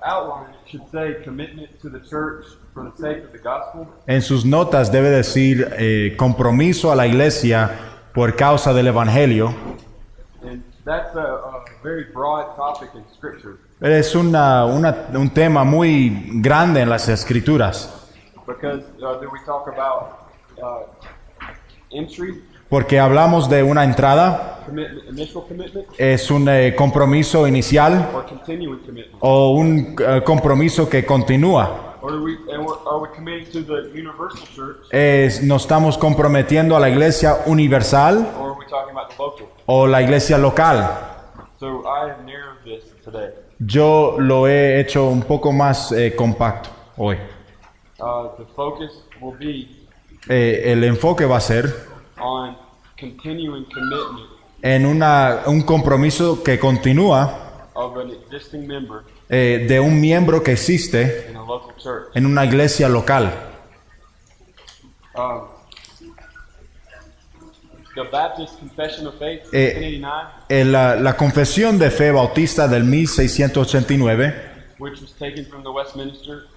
outline it should say commitment to the church for the sake of the gospel. En sus notas debe decir compromiso a la iglesia por causa del evangelio. And that's a very broad topic in Scripture Es un tema muy grande en las escrituras, because then we talk about entry, porque hablamos de una entrada, commitment, initial commitment, es un compromiso inicial or continuing commitment. o un compromiso que continúa. Or are we committing to the universal church, Nos estamos comprometiendo a la iglesia universal or are we talking about the local? o la iglesia local. So I have narrowed this today. Yo lo he hecho un poco más compacto hoy. The focus will be El enfoque va a ser on continuing commitment en un compromiso que continúa of an existing member de un miembro que existe in a local church. en una iglesia local. The Baptist Confession of Faith, 1689, La confesión de fe bautista del 1689, which was taken from the Westminster,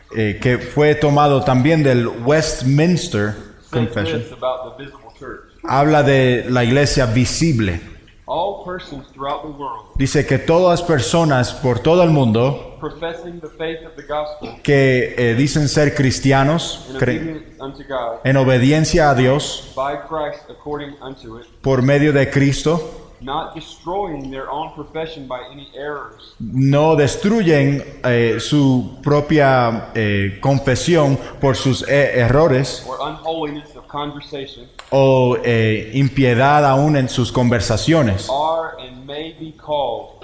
que fue tomado también del Westminster says Confession, this about the visible church. habla de la iglesia visible. All persons throughout the world Dice que todas personas por todo el mundo professing the faith of the gospel que dicen ser cristianos in obedience unto God en obediencia a Dios by Christ according unto it, por medio de Cristo, not destroying their own profession by any errors, no destruyen su propia confesión por sus errores or unholiness of conversation, o impiedad aún en sus conversaciones. are and may be called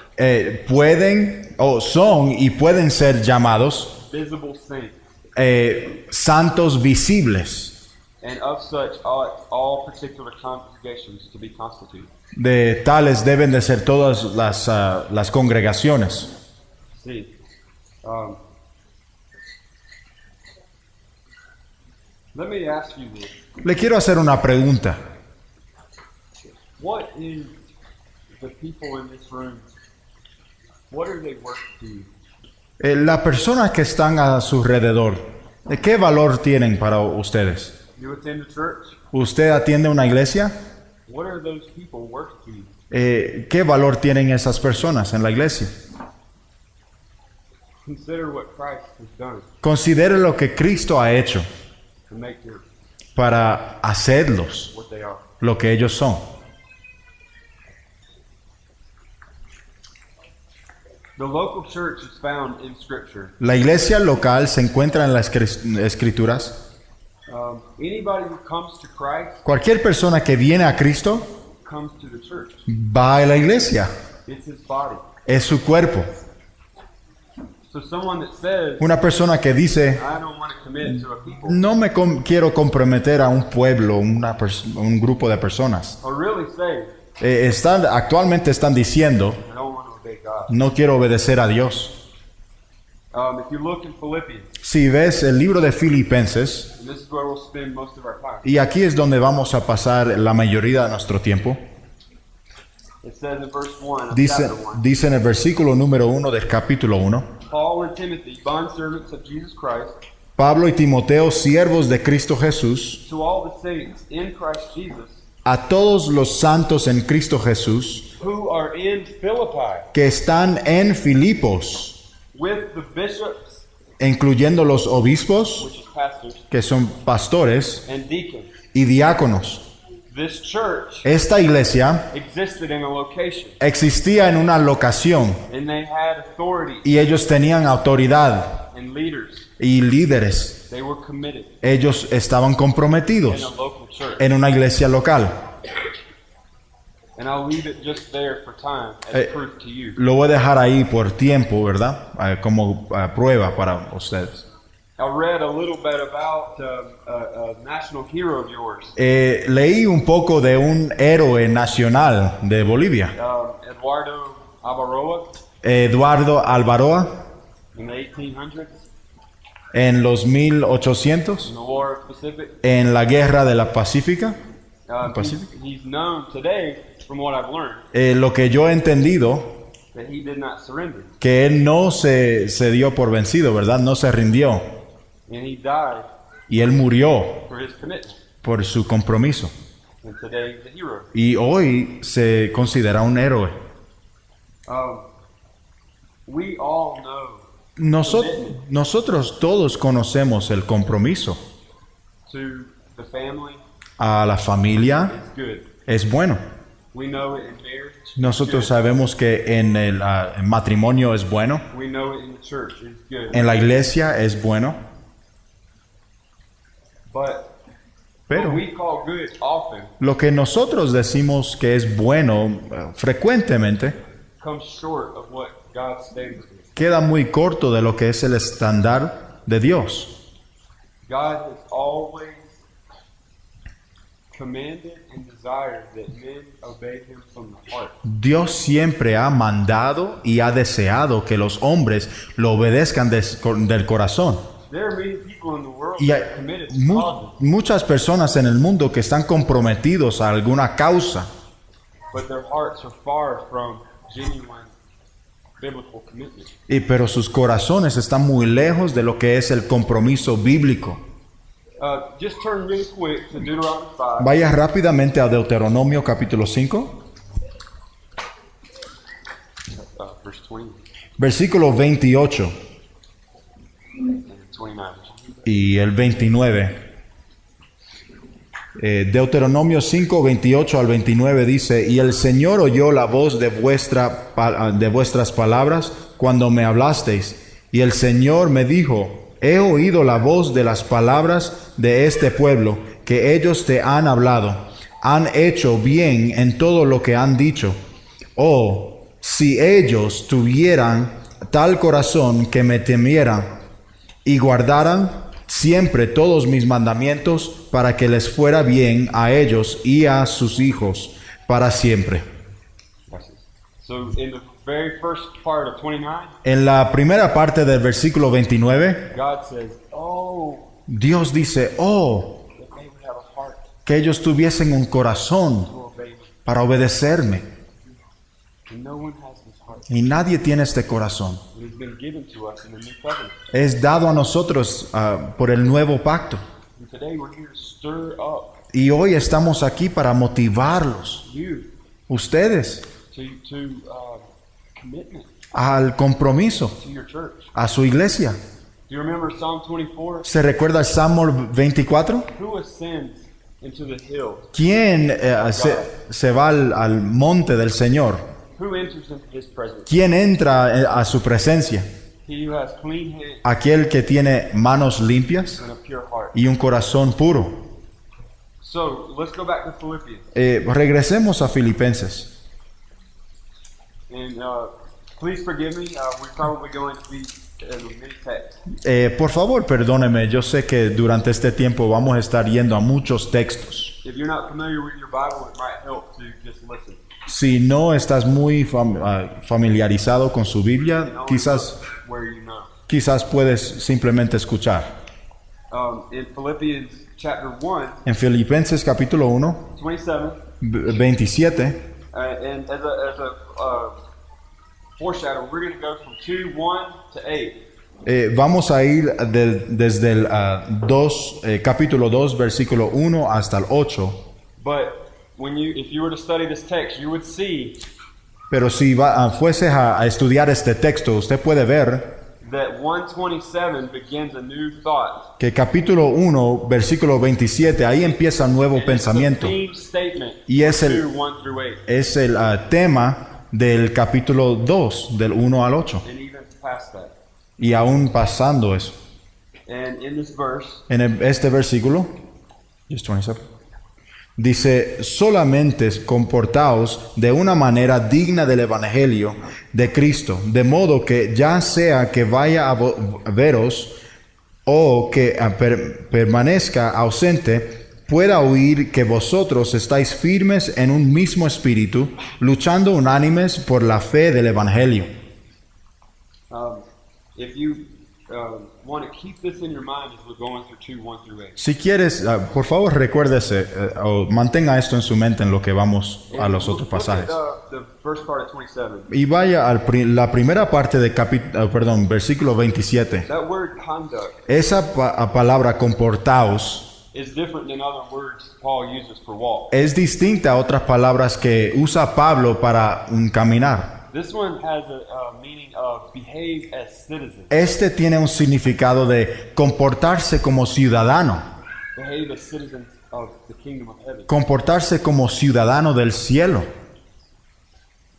Pueden o son y pueden ser llamados visible saints, santos visibles. and of such ought all particular congregations to be constituted. De tales deben de ser todas las congregaciones. See, let me ask you this. Le quiero hacer una pregunta. What is the people in this room, what are they worth to you? Las personas que están a su alrededor, ¿qué valor tienen para ustedes? You attend a church? ¿Usted atiende una iglesia? What are those people worth to you? ¿Qué valor tienen esas personas en la iglesia? Consider what Christ has done Considere lo que Cristo ha hecho to make them para hacerlos what they are. lo que ellos son. The local church is found in Scripture. La iglesia local se encuentra en las escrituras. Anybody who comes to Christ Cualquier persona que viene a Cristo comes to the church. va a la iglesia. It's his body. Es su cuerpo. So someone that says, Una persona que dice, I don't want to commit to a people, no me quiero comprometer a un pueblo, un grupo de personas. or really say, Actualmente están diciendo, I don't want to obey God. no quiero obedecer a Dios. If you look in Philippians, Si ves el libro de Filipenses, and this is where we'll spend most of our time, y aquí es donde vamos a pasar la mayoría de nuestro tiempo, it says in verse 1 of dice, chapter 1, dice en el versículo número 1 del capítulo 1, Paul and Timothy, bondservants of Jesus Christ, Pablo y Timoteo, siervos de Cristo Jesús, to all the saints in Christ Jesus, a todos los santos en Cristo Jesús, who are in Philippi, que están en Filipos, with the bishops, incluyendo los obispos, which is pastors, que son pastores, and deacons. y diáconos. This church Esta iglesia existed in a location, existía en una locación and they had authority y ellos tenían autoridad and leaders. y líderes. They were committed Ellos estaban in a comprometidos local church. en una iglesia local. And I'll leave it just there for time as proof to you. Lo voy a dejar ahí por tiempo, ¿verdad? Como prueba para ustedes. I read a little bit about a national hero of yours, Leí un poco de un héroe nacional de Bolivia, Eduardo Alvaroa, Eduardo Alvaroa, in the 1800s, en los in 1800, the War of the Pacific. en la guerra de la Pacífica. He's known today, from what I've learned, Lo que yo he entendido that he did not surrender. que él no se dio por vencido, ¿verdad? No se rindió. And he died Y él murió for his commitment. por su compromiso. And today he's a hero. Y hoy se considera un héroe. We all know Nosotros todos conocemos el compromiso. to the family A la familia is good. es bueno. We know it in marriage. Nosotros it's good. sabemos que en el matrimonio es bueno. We know it in the church. It's good. En la iglesia es bueno. But Pero what we call good often lo que nosotros decimos que es bueno frecuentemente comes short of what God's standard is. queda muy corto de lo que es el estándar de Dios. God has always commanded and desired that men obey him from the heart. Dios siempre ha mandado y ha deseado que los hombres lo obedezcan del corazón. There are many people in the world Y that hay are committed to causes, muchas personas en el mundo que están comprometidos a alguna causa, but their hearts are far from genuine biblical commitment. pero sus corazones están muy lejos de lo que es el compromiso bíblico. Just turn really quick to Deuteronomy 5. Vaya rápidamente a Deuteronomio capítulo 5, Verse 20 versículo 28 and 29. y el 29. Deuteronomio 5, 28 al 29 dice: Y el Señor oyó la voz de vuestras palabras cuando me hablasteis. Y el Señor me dijo: He oído la voz de las palabras de este pueblo, que ellos te han hablado. Han hecho bien en todo lo que han dicho. Oh, si ellos tuvieran tal corazón que me temieran y guardaran siempre todos mis mandamientos, para que les fuera bien a ellos y a sus hijos para siempre. Watch this. So in the very first part of 29, En la primera parte del versículo 29, God says, "Oh, Dios dice: oh, that they would have a heart que ellos tuviesen un corazón to obey me." para obedecerme. And no one has this heart. Y nadie tiene este corazón. It has been given to us in the new covenant. Es dado a nosotros por el nuevo pacto. And today we're here to stir up Y hoy estamos aquí para motivarlos, you ustedes, to commitment al compromiso, to your church. a su iglesia. Do you remember Psalm 24? ¿Se recuerda el Salmo 24? Who ascends into the hill? ¿Quién se va al monte del Señor? Who enters into his presence? ¿Quién entra a su presencia? He who has clean hands Aquel que tiene manos limpias and a pure heart. y un corazón puro. So let's go back to Philippians. Regresemos a Filipenses. And please forgive me. We're probably going to be in many texts. Por favor, perdóneme, yo sé que durante este tiempo vamos a estar yendo a muchos textos. If you're not familiar with your Bible, it might help to just listen. Si no estás muy familiarizado con su Biblia, And only quizás look where you know. puedes simplemente escuchar. In Philippians chapter 1, En Filipenses capítulo 1, 27, 27, and as a foreshadow, we're going to go from 2:1 to 8. vamos a ir desde el capítulo 2, versículo 1 hasta el 8. But if you were to study this text, you would see Pero si fueses a estudiar este texto, usted puede ver that 127 begins a new thought. que capítulo 1, versículo 27, ahí empieza un nuevo And it's the pensamiento. theme statement Y es from el- 2:1 through 8, Es el tema del capítulo 2, del 1 al 8. and even past that. Y aún pasando eso. And in this verse, En este versículo, just 27, dice: solamente comportaos de una manera digna del evangelio de Cristo, de modo que ya sea que vaya a veros o que permanezca ausente, pueda oír que vosotros estáis firmes en un mismo espíritu, luchando unánimes por la fe del evangelio. if you want to keep this in your mind as we're going through 2:1-8. Si quieres, por favor recuérdese o mantenga esto en su mente en lo que vamos a los otros pasajes. Look at, the first part of 27. Y vaya a la primera parte de versículo 27. That word conduct Esa palabra comportaos is different than other words Paul uses for walk. es distinta a otras palabras que usa Pablo para caminar. This one has a meaning of behave as citizens. Este tiene un significado de comportarse como ciudadano, Behave as citizens of the kingdom of heaven. comportarse como ciudadano del cielo.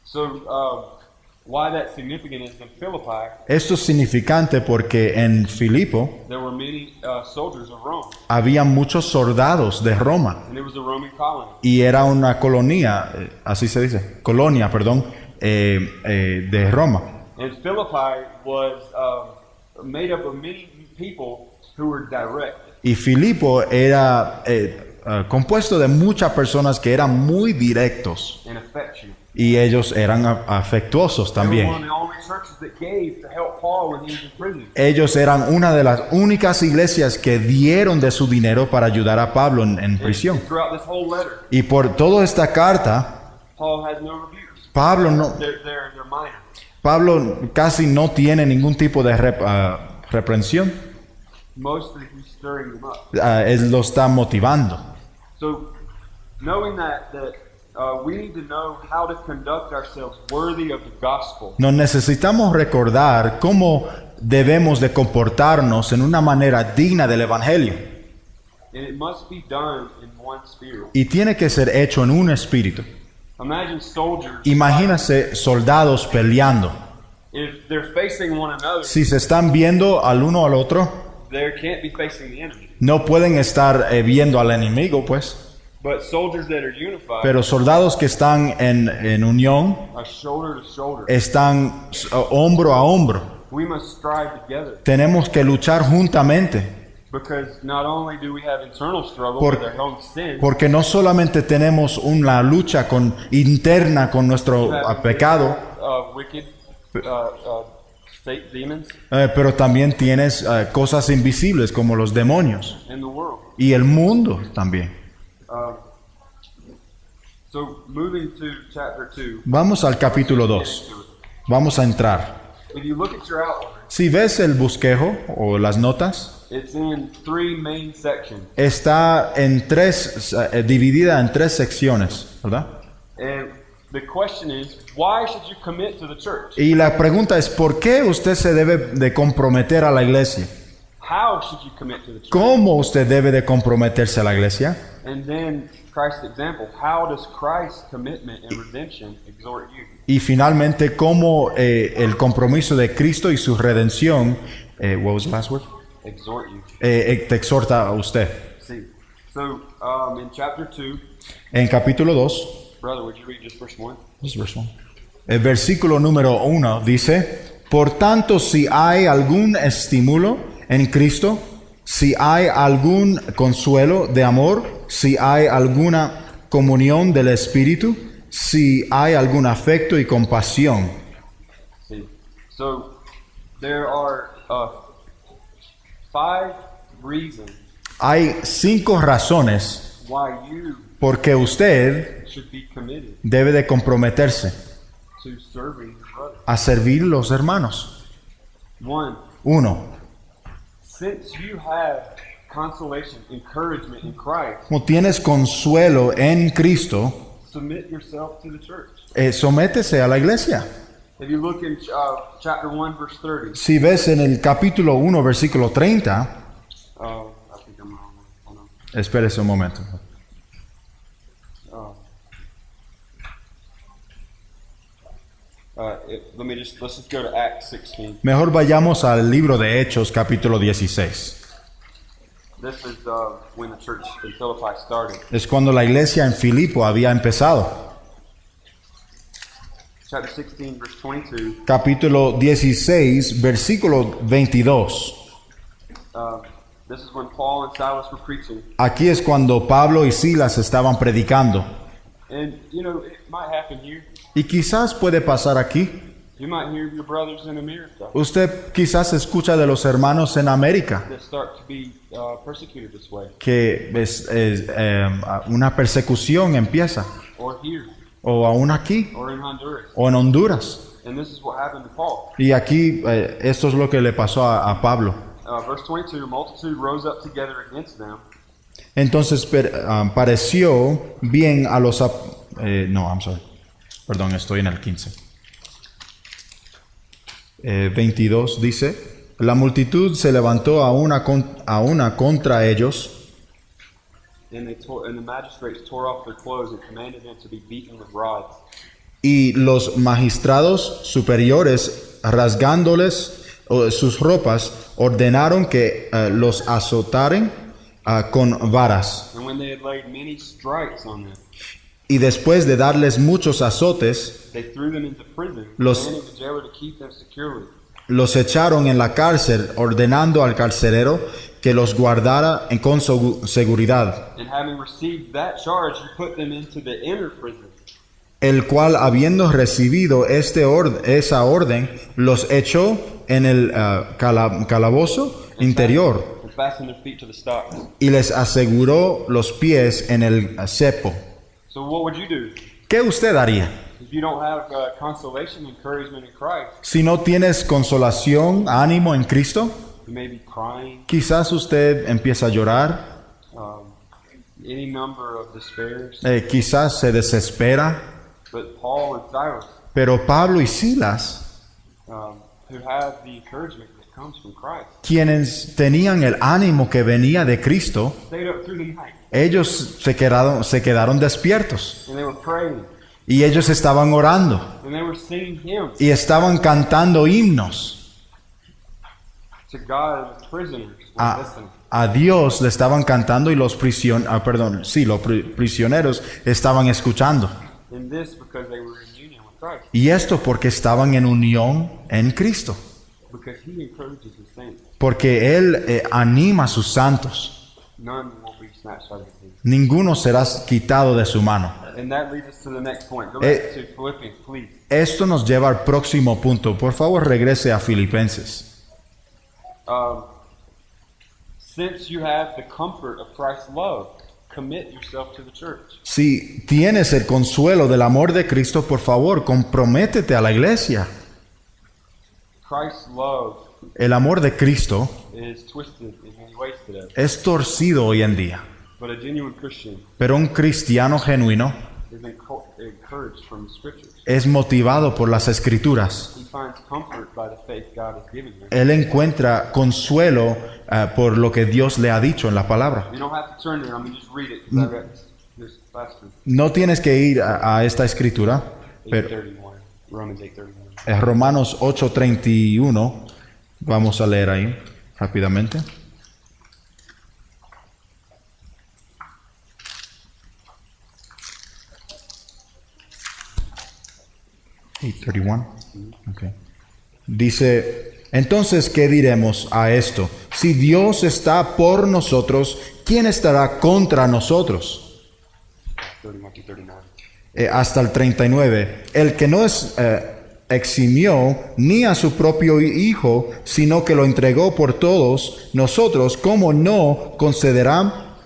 So, why that's significant is in Philippi, Esto es significante porque en Filipo there were many soldiers of Rome, había muchos soldados de Roma and it was a Roman colony. y era una colonia, así se dice, colonia, perdón, de Roma. And Philippi was made up of many people who were direct. Y Filipo era compuesto de muchas personas que eran muy directos And affectionate. y ellos eran afectuosos They were one of también. the only churches that gave to help Paul when he was in prison. Ellos eran una de las únicas iglesias que dieron de su dinero para ayudar a Pablo en prisión. And throughout this whole letter, Y por toda esta carta, Paul has no rebukes. Pablo They're minor. Pablo casi no tiene ningún tipo de reprensión. Mostly he's stirring them up. Él lo está motivando. So, knowing that we need to know how to conduct ourselves worthy of the gospel. Nos necesitamos recordar cómo debemos de comportarnos en una manera digna del evangelio. And it must be done in one spirit. Y tiene que ser hecho en un espíritu. Imagine soldiers. Imagínase soldados peleando. If they're facing one another, Si se están viendo al uno al otro, they can't be facing the enemy. no pueden estar viendo al enemigo, pues. But soldiers that are unified Pero soldados que están en unión, are shoulder to shoulder. están hombro a hombro. We must strive together Tenemos que luchar juntamente. because not only do we have internal struggle Por- with our own sin, Porque no solamente tenemos una lucha interna con nuestro we have pecado, wicked state demons pero también tienes cosas invisibles como los demonios in the world. y el mundo también. So moving to chapter 2, Vamos al capítulo 2. Vamos a entrar. if you look at your outline, Si ves el bosquejo o las notas, it's in 3 main sections. está en dividida en 3 secciones, ¿verdad? And the question is, why should you commit to the church? Y la pregunta es, ¿por qué usted se debe de comprometer a la iglesia? How should you commit to the church? ¿Cómo usted debe de comprometerse a la iglesia? And then Christ's example, how does Christ's commitment and redemption exhort you? Y finalmente, cómo el compromiso de Cristo y su redención, what was the last word? Exhort you. Te exhorta a usted. See. So in chapter 2, En capítulo 2, brother, would you read just verse 1? el versículo número 1 dice, por tanto, si hay algún estímulo en Cristo, si hay algún consuelo de amor, si hay alguna comunión del Espíritu, si hay algún afecto y compasión. See. So there are 5 reasons Hay 5 razones why you por que usted should be committed debe de comprometerse to serving your brother. a servir a los hermanos. 1, 1. since you have consolation, encouragement in Christ, Como tienes consuelo en Cristo, submit yourself to the church. sométese a la iglesia. If you look in chapter 1, verse 30, Si ves en el capítulo 1, versículo 30, I think I'm wrong. Hold on. espérese un momento. Let's just go to Acts 16. Mejor vayamos al libro de Hechos, capítulo 16. This is when the church in Philippi started. Es cuando la iglesia en Filipo había empezado. Chapter 16, verse 22. Capítulo 16, versículo 22. This is when Paul and Silas were preaching. Aquí es cuando Pablo y Silas estaban predicando. And, you know, it might happen here. Y quizás puede pasar aquí. You might hear of your brothers in America Usted quizás escucha de los hermanos en América that start to be persecuted this way, que una persecución empieza, or here, o aún aquí, or in Honduras. o en Honduras. And this is what happened to Paul. Y aquí esto es lo que le pasó a Pablo. Verse 22, a multitude rose up together against them. Entonces pareció bien a los... Perdón, estoy en el 15. 22 dice, la multitud se levantó a una contra ellos And the magistrates tore off their clothes and commanded them to be beaten with rods. y los magistrados superiores, rasgándoles sus ropas, ordenaron que los azotaran con varas. And when they had laid many stripes on them, Y después de darles muchos azotes, they threw them into prison, Los- commanding the jailer to keep them securely. los echaron en la cárcel, ordenando al carcelero que los guardara con seguridad, And having received that charge, he put them into the inner prison, el cual, habiendo recibido esa orden, los echó en el calabozo interior and fastened their feet to the stocks. y les aseguró los pies en el cepo. So what would you do ¿Qué usted haría? if you don't have consolation, encouragement in Christ? Si no tienes consolación, ánimo en Cristo, You may be crying, quizás usted empieza a llorar, any number of despairs. quizás se desespera, But Paul and Silas, pero Pablo y Silas, who have the encouragement that comes from Christ, quienes tenían el ánimo que venía de Cristo, stayed up through the night ellos se quedaron despiertos and they were praying y ellos estaban orando and they were singing hymns y estaban cantando himnos. to God, and the prisoners were listening. A Dios le estaban cantando y los prisioneros estaban escuchando. And this because they were in union with Christ, Y esto porque estaban en unión en Cristo, because he encourages his saints. porque Él anima a sus santos. None will be snatched out of his hand. Ninguno será quitado de su mano. And that leads us to the next point. Go back to Philippians, please. Esto nos lleva al próximo punto. Por favor, regrese a Filipenses. Since you have the comfort of Christ's love, commit yourself to the church. Si tienes el consuelo del amor de Cristo, por favor, comprométete a la iglesia. Christ's love El amor de Cristo is twisted in many ways today. es torcido hoy en día, But a genuine Christian pero un cristiano genuino is encouraged from the scriptures. es motivado por las Escrituras. He finds comfort by the faith God has given him. Él encuentra consuelo por lo que Dios le ha dicho en la palabra. You don't have to turn there. I'm going to just read it because I read this faster. No tienes que ir a esta escritura, pero 8:31. Romans 8:31. en Romanos 8:31, vamos a leer ahí rápidamente. Okay. Dice, entonces, ¿qué diremos a esto? Si Dios está por nosotros, ¿quién estará contra nosotros? 31 to 39. Hasta el 39. El que no eximió ni a su propio Hijo, sino que lo entregó por todos nosotros, ¿cómo no concederá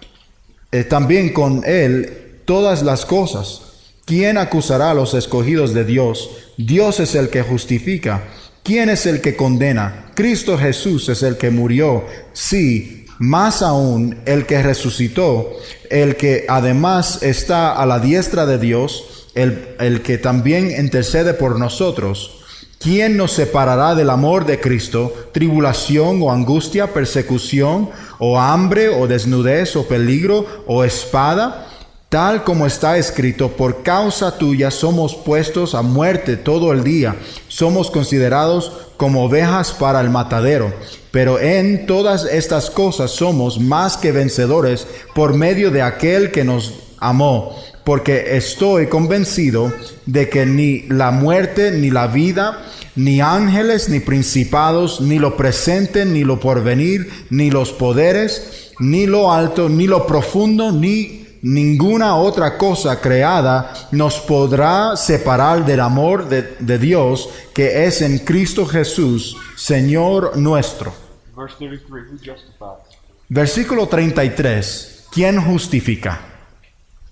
también con Él todas las cosas? ¿Quién acusará a los escogidos de Dios? Dios es el que justifica. ¿Quién es el que condena? Cristo Jesús es el que murió. Sí, más aún el que resucitó, el que además está a la diestra de Dios, el que también intercede por nosotros. ¿Quién nos separará del amor de Cristo? ¿Tribulación o angustia, persecución o hambre o desnudez o peligro o espada? Tal como está escrito, por causa tuya somos puestos a muerte todo el día. Somos considerados como ovejas para el matadero. Pero en todas estas cosas somos más que vencedores por medio de aquel que nos amó. Porque estoy convencido de que ni la muerte, ni la vida, ni ángeles, ni principados, ni lo presente, ni lo porvenir, ni los poderes, ni lo alto, ni lo profundo, ni ninguna otra cosa creada nos podrá separar del amor de Dios que es en Cristo Jesús, Señor nuestro. Verse 33, who justifies? Versículo 33. ¿Quién justifica?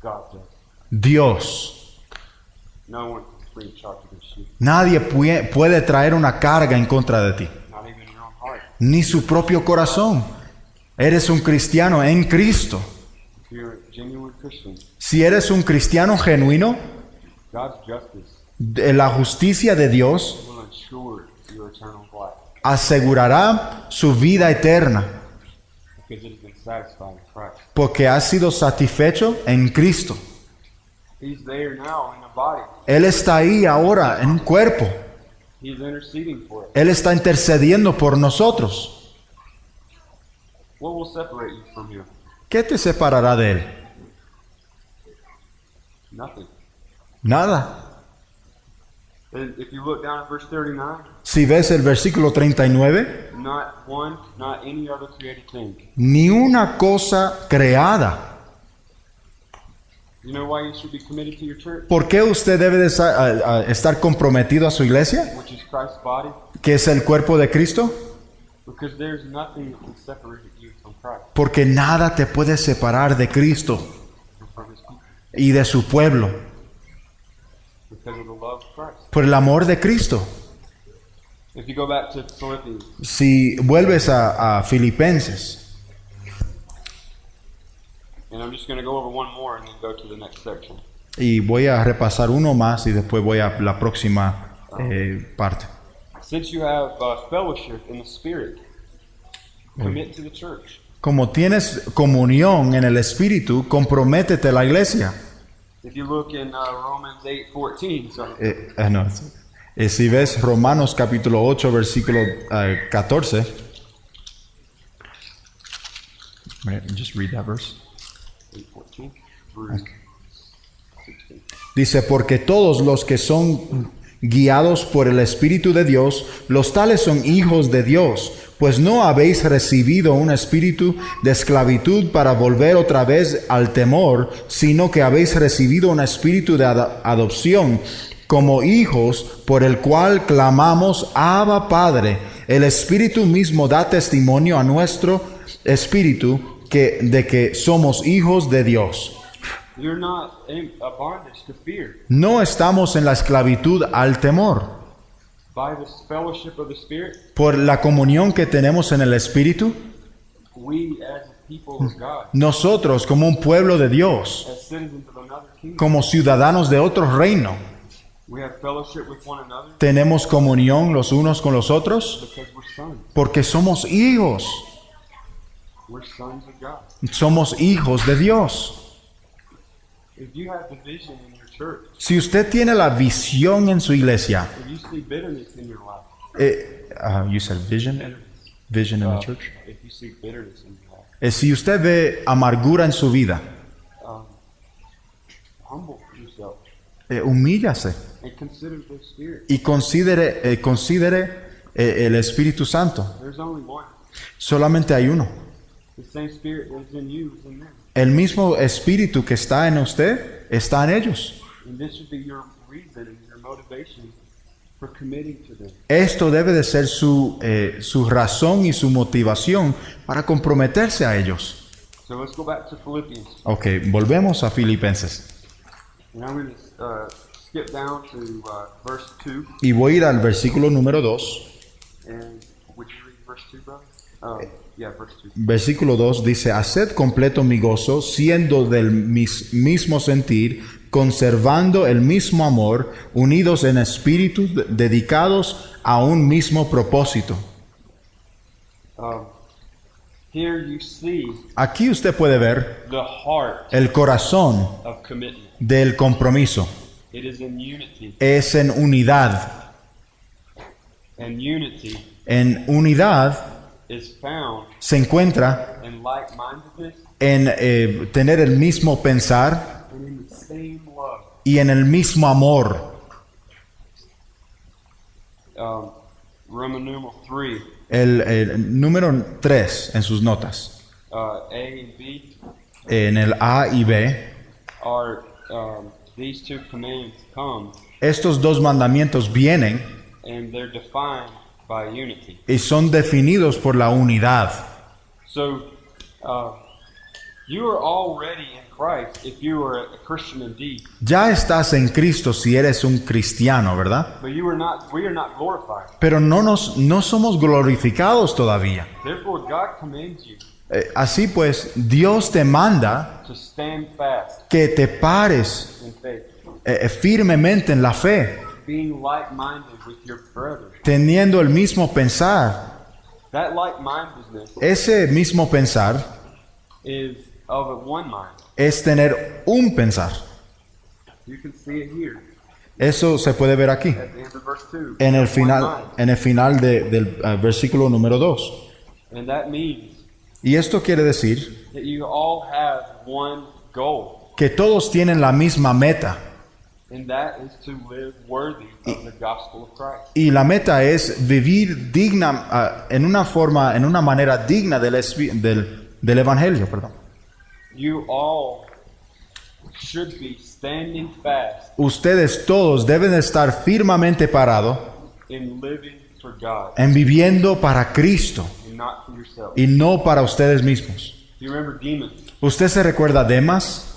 God does. Dios. No one can bring charge against you, Nadie puede traer una carga en contra de ti, not even your own heart. ni su propio corazón. Eres un cristiano en Cristo. If you're a genuine Christian, Si eres un cristiano genuino, God's justice la justicia de Dios will ensure your eternal life asegurará su vida eterna, because it has been satisfied in Christ. porque ha sido satisfecho en Cristo. He's there now in the body. Él está ahí ahora en un cuerpo. He's interceding for us. Él está intercediendo por nosotros. What will separate you from Him? ¿Qué te separará de Él? Nothing. Nada. And if you look down at verse 39, Si ves el versículo 39, not one, not any other created thing. ni una cosa creada. You know why you should be committed to your church, ¿Por qué usted debe de estar comprometido a su iglesia, which is Christ's body? que es el cuerpo de Cristo? Because there's nothing that can separate you from Christ Porque nada te puede separar de Cristo and from His people y de su pueblo, because of the love of Christ. por el amor de Cristo. If you go back to Philippians, Si vuelves a Filipenses, and I'm just going to go over one more and then go to the next section. y voy a repasar uno más y después voy a la próxima parte. Since you have fellowship in the Spirit, commit to the church. Como tienes comunión en el Espíritu, comprométete a la iglesia. If you look in Romans 8:14, sorry, No. Si ves Romanos capítulo 8, versículo 14. Just read that verse. 8:14 through 16. Dice, porque todos los que son guiados por el Espíritu de Dios, los tales son hijos de Dios, pues no habéis recibido un espíritu de esclavitud para volver otra vez al temor, sino que habéis recibido un espíritu de adopción como hijos, por el cual clamamos, Abba Padre. El Espíritu mismo da testimonio a nuestro espíritu de que somos hijos de Dios. You're not in a bondage to fear. No estamos en la esclavitud al temor. By the fellowship of the Spirit, Por la comunión que tenemos en el Espíritu, we as a people of God, nosotros como un pueblo de Dios, as citizens of another kingdom, como ciudadanos de otro reino, we have fellowship with one another tenemos comunión los unos con los otros because we're sons. porque somos hijos. We're sons of God. Somos hijos de Dios. If you have division in your church, Si usted tiene la visión en su iglesia, if you see bitterness in your life, you said vision in the church. if you see bitterness in your life, Si usted ve amargura en su vida, humble yourself humíllase and consider the Spirit. y considere el Espíritu Santo. There's only one. Solamente hay uno. The same Spirit that is in you is in them. El mismo Espíritu que está en usted está en ellos. And this should be your reason and your motivation for committing to them. Esto debe de ser su razón y su motivación para comprometerse a ellos. So let's go back to Philippians. Ok, volvemos a Filipenses. And I'm going to skip down to verse 2. Y voy a ir al versículo número 2. And would you read verse 2, brother? Yeah, verse 2. Versículo 2 dice, haced completo mi gozo, siendo del mismo sentir, conservando el mismo amor, unidos en espíritu, dedicados a un mismo propósito. Here you see Aquí usted puede ver the heart el corazón of commitment. del compromiso. It is in unity. Es en unidad. And unity En unidad is found se encuentra in like-mindedness en tener el mismo pensar and in the same love. y en el mismo amor. Roman numeral 3, El número 3 en sus notas. A and B. en el A y B, are these two commands come, estos dos mandamientos vienen and they're defined by unity. y son definidos por la unidad. So, you are already in Christ if you are a Christian indeed, Ya estás en Cristo si eres un cristiano, ¿verdad? but you are not. We are not glorified. Pero no somos glorificados todavía. Therefore, God commands you Así pues, Dios te manda to stand fast que te pares in faith, firmemente en la fe, being like-minded with your brothers. teniendo el mismo pensar. That like-mindedness Ese mismo pensar is of a one mind. es tener un pensar. You can see it here Eso se puede ver aquí, at the end of verse 2. en el One final, mind. en el final del versículo número 2. And that means Y esto quiere decir that you all have one goal, que todos tienen la misma meta. and that is to live worthy of the gospel of Christ. Y la meta es vivir digna, en una manera digna del Evangelio, perdón. You all should be standing fast Ustedes todos deben estar firmemente parados in living for God en viviendo para Cristo and not for yourself. y no para ustedes mismos. Do you remember Demas? ¿Usted se recuerda Demas?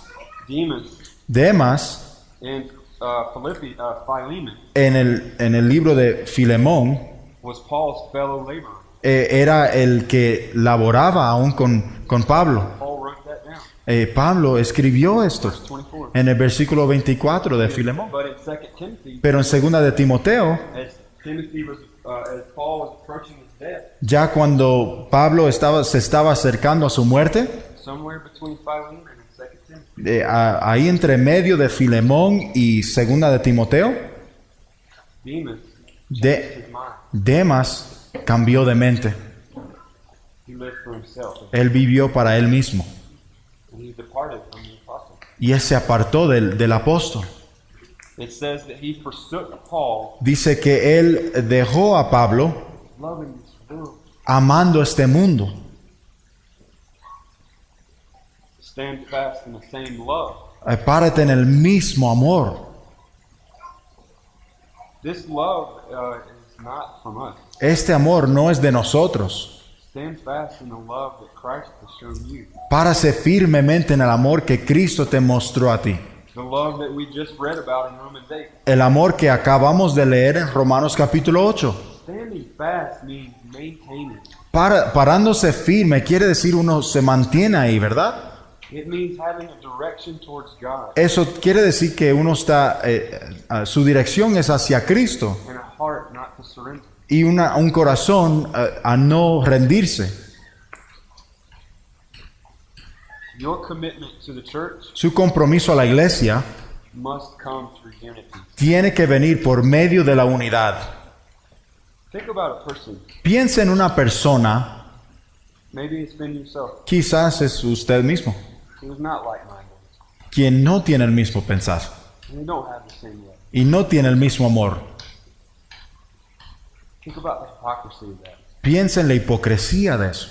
Demas, and Philemon en el libro de Filemón, was Paul's fellow laborer. era el que laboraba aún con Pablo. Paul wrote that down. Pablo escribió esto 24. en el versículo 24 de Filemón. But in 2 Timothy, Pero en segunda de Timoteo, as Paul was approaching his death, ya cuando Pablo se estaba acercando a su muerte, somewhere between Philemon and 2 Timothy, ahí entre medio de Filemón y segunda de Timoteo, Demas de, changed his mind. Demas cambió de mente. He lived for himself, Él vivió para él mismo and he departed from the apostle. y él se apartó del apóstol. It says that he forsook Paul, Dice que él dejó a Pablo loving this world. amando este mundo. Stand fast in the same love. Párate en el mismo amor. This love is not from us. Este amor no es de nosotros. Stand fast in the love that Christ has shown you. Párase firmemente en el amor que Cristo te mostró a ti. The love that we just read about in Romans 8. El amor que acabamos de leer en Romanos capítulo 8. Standing fast means maintaining. Parándose firme quiere decir uno se mantiene ahí, ¿verdad? It means having a direction towards God Eso quiere decir que uno está, su dirección es hacia Cristo and a heart not to surrender. y un corazón a no rendirse. Your commitment to the church Su compromiso a la iglesia must come through unity. tiene que venir por medio de la unidad. Think about a person. Piensa en una persona, Maybe it's been yourself. quizás es usted mismo, Who's not like-minded. quien no tiene el mismo pensar And you don't have the same love. y no tiene el mismo amor. Think about the hypocrisy of that. Piensa en la hipocresía de eso.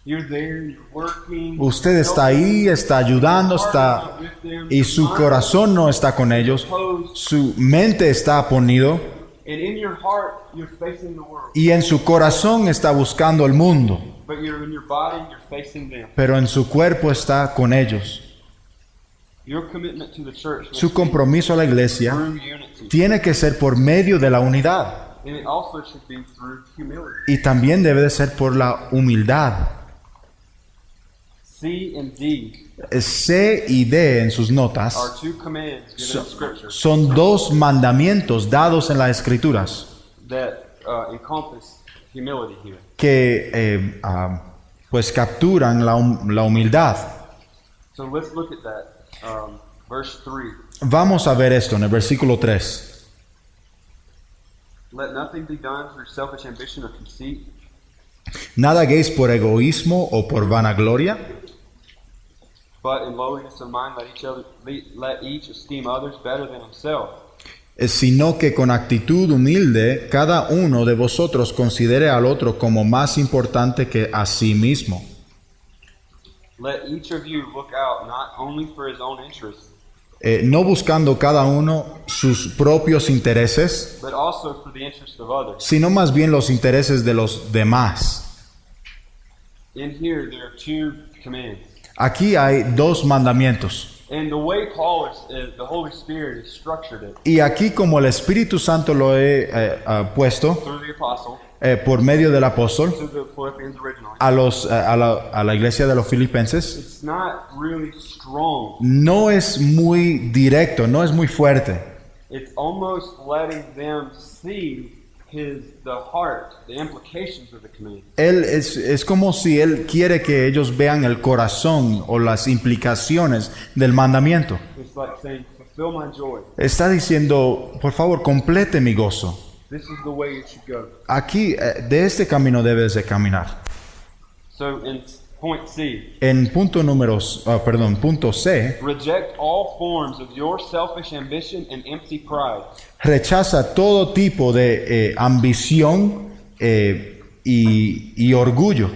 You're there, you're working. Usted está ahí, está ayudando, está y su corazón no está con ellos, su mente está ponido And in your heart, you're facing the world. y en su corazón está buscando el mundo, But you're in your body, you're facing them. pero en su cuerpo está con ellos. Your commitment to the church Su must be compromiso a la iglesia through unity. tiene que ser por medio de la unidad And it also should be through humility. y también debe de ser por la humildad. C and D C y D en sus are notas two commands given in Scripture son dos mandamientos dados en las Escrituras that encompass humility here. que pues capturan la humildad. So let's look at that. Verse 3. Vamos a ver esto en el versículo 3. Let nothing be done through selfish ambition or conceit, Nada hagáis por egoísmo o por vanagloria, but in lowliness of mind let each esteem others better than himself. sino que con actitud humilde cada uno de vosotros considere al otro como más importante que a sí mismo. let each of you look out not only for his own interests, no buscando cada uno sus propios intereses, but also for the interest of others. sino más bien los intereses de los demás. In here, there are two commands. Aquí hay dos mandamientos. And the way Paul the Holy Spirit has structured it Y aquí como el Espíritu Santo lo he puesto through the apostle por medio del apóstol to the Philippians originally, a la iglesia de los filipenses, it's not really strong. no es muy directo, no es muy fuerte. It's almost letting them see the heart, the implications of the command. Él es como si él quiere que ellos vean el corazón o las implicaciones del mandamiento. It's like saying, fulfill my joy. Está diciendo, por favor, complete mi gozo. This is the way you should go. Aquí, de este camino debes de caminar. So in point C, En punto C, reject all forms of your selfish ambition and empty pride. rechaza todo tipo de ambición y orgullo.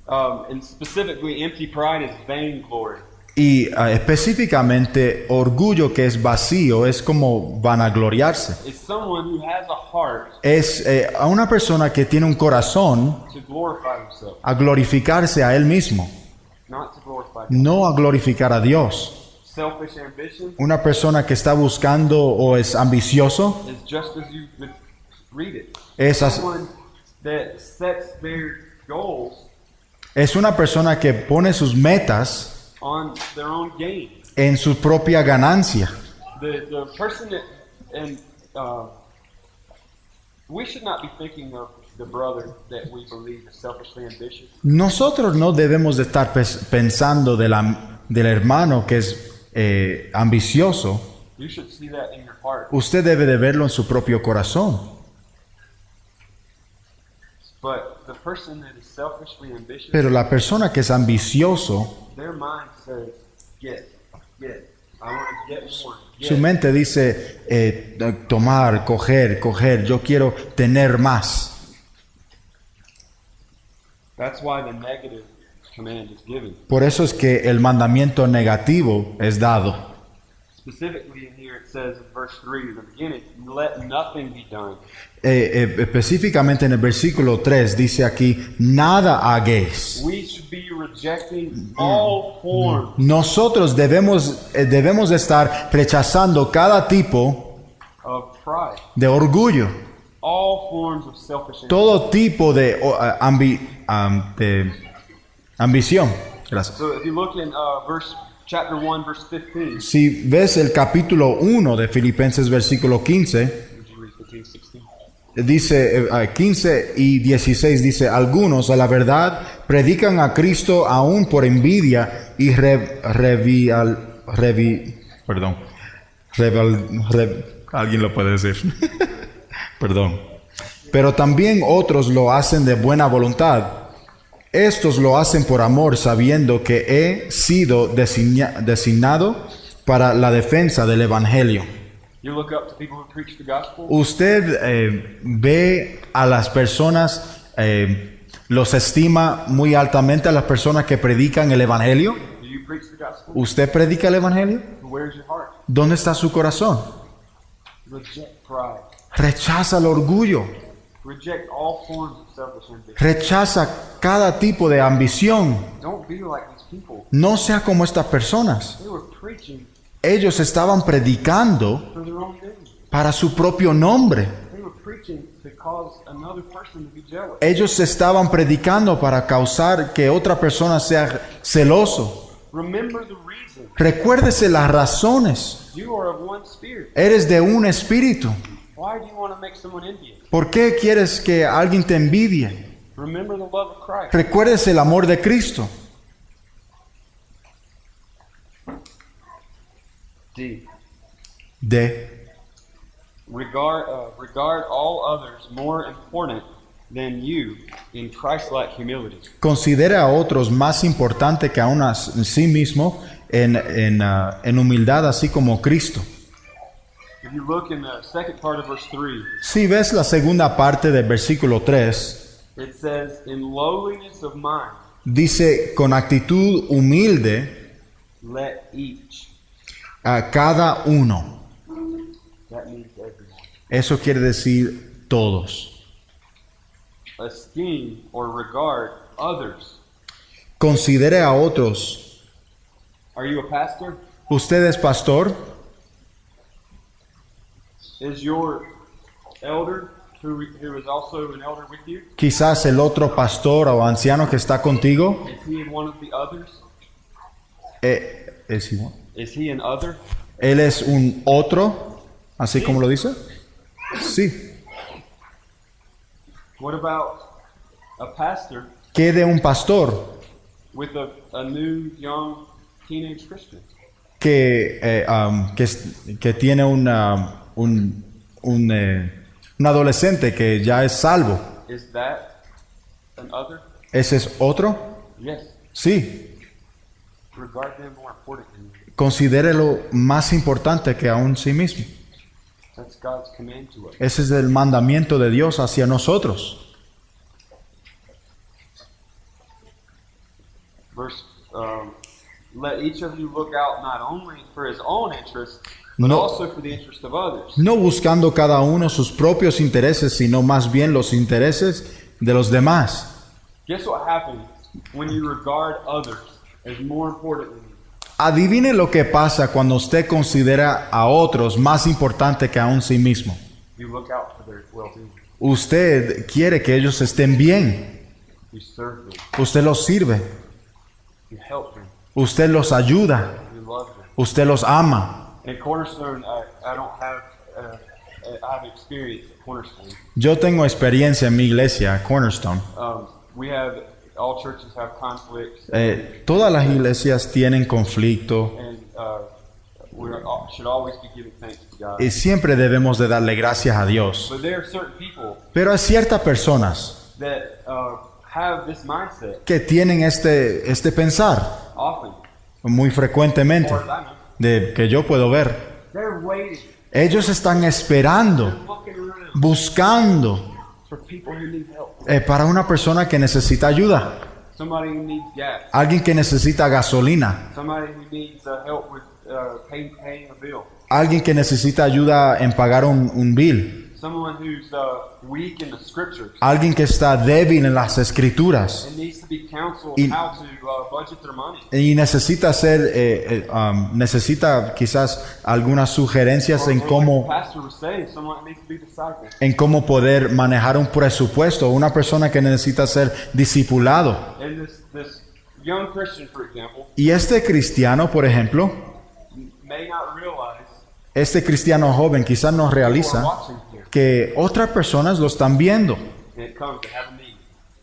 And specifically, empty pride is vainglory. Y específicamente orgullo que es vacío, es como vanagloriarse. It's someone who has a heart Es a una persona que tiene un corazón to glorify himself, a glorificarse a él mismo, not to glorify God. no a glorificar a Dios. Selfish ambition Una persona que está buscando o es ambicioso is just as you would read it. es Someone that sets their goals una persona que pone sus metas on their own gain. en su propia ganancia. The person that, and we should not be thinking of the brother that we believe is selfishly ambitious. Nosotros no debemos de estar pensando del hermano que es ambicioso. You should see that in your heart. Usted debe de verlo en su propio corazón. But the person that is selfishly ambitious, Pero la persona que es ambicioso, their mind says, get. I want to get more. su Get. mente dice tomar, coger, yo quiero tener más. That's why the negative command is given. Por eso es que el mandamiento negativo es dado. Specifically in here it says in verse 3 in the beginning, let nothing be done. Específicamente en el versículo 3 dice aquí, nada hagáis. We should be rejecting all forms Nosotros debemos de estar rechazando cada tipo of pride, de orgullo, all forms of selfish ambition. todo tipo de ambición. Gracias. So if you look in chapter 1, verse 15, Si ves el capítulo 1 de Filipenses versículo 15, would you read 15, 16? dice 15 y 16 dice, algunos a la verdad predican a Cristo aún por envidia y alguien lo puede decir. Perdón. Pero también otros lo hacen de buena voluntad. Estos lo hacen por amor, sabiendo que he sido designado para la defensa del evangelio. You look up to people who preach the gospel. Usted ve a las personas, los estima muy altamente a las personas que predican el evangelio. Do you preach the gospel? ¿Usted predica el evangelio? Where's your heart? ¿Dónde está su corazón? Reject pride. Rechaza el orgullo. Reject all forms of selfish ambition. Rechaza cada tipo de ambición. Don't be like these people. No sea como estas personas. They were preaching Ellos estaban predicando for their own gain. para su propio nombre. They were preaching to cause another person to be jealous. Ellos estaban predicando para causar que otra persona sea celoso. Remember the reason. Recuérdese las razones. You are of one spirit. Eres de un espíritu. Why do you want to make someone envious? ¿Por qué quieres que alguien te envidie? Remember the love of Christ. Recuérdese el amor de Cristo. D. Regard all others more important than you in Christ-like humility. Considera a otros más importante que a sí mismo en humildad, así como Cristo. If you look in the second part of verse 3, Si ves la segunda parte del versículo 3, it says, in lowliness of mind, Dice con actitud humilde let each. a cada uno. That means everyone. Eso quiere decir todos. Esteem or regard others. Considere a otros. Are you a pastor? ¿Usted es pastor? Is your elder, who is also an elder with you, Quizás el otro pastor o anciano que está contigo. is he one of the others? ¿Es igual? Is he an other? Él es un otro, así como lo dice. Sí. What about a pastor ¿Qué de un pastor with a new, young, teenage Christian? que tiene un adolescente que ya es salvo? Is that an other? ¿Ese es otro? Yes. Sí. Regard them more important than you. Considérelo más importante que aún sí mismo. That's God's command to us. Ese es el mandamiento de Dios hacia nosotros. Verse, let each of you look out not only for his own interest, but No. also for the interest of others. No buscando cada uno sus propios intereses, sino más bien los intereses de los demás. Guess what happens when you regard others as more important than you? Adivine lo que pasa cuando usted considera a otros más importante que aún sí mismo. You look out for their well-being. Usted quiere que ellos estén bien. You serve them. Usted los sirve. You help them. Usted los ayuda. You love them. Usted los ama. In Cornerstone, I don't have, I have experience at Cornerstone. Yo tengo experiencia en mi iglesia, Cornerstone. We have, all churches have conflicts, Todas las iglesias tienen conflicto and we should always be giving thanks to God. y siempre debemos de darle gracias a Dios. But there are certain people Pero hay ciertas personas that have this mindset que tienen este pensar often, muy frecuentemente, as far as I know. de que yo puedo ver. They're waiting, Ellos están esperando, looking around buscando for people who need help. para una persona que necesita ayuda, Somebody who needs gas. alguien que necesita gasolina, Somebody who needs help with paying a bill. alguien que necesita ayuda en pagar un bill, Someone who's weak in the scriptures alguien que está débil en las escrituras and needs to be counseled Y- how to budget their money. y necesita quizás algunas sugerencias Or en like the cómo pastor was saying, someone that needs to be discipled. poder manejar un presupuesto, una persona que necesita ser discipulado. And this young Christian, for example, Y este cristiano, por ejemplo, may not realize este cristiano joven quizás no people are realiza watching here. que otras personas lo están viendo And it comes to have a need.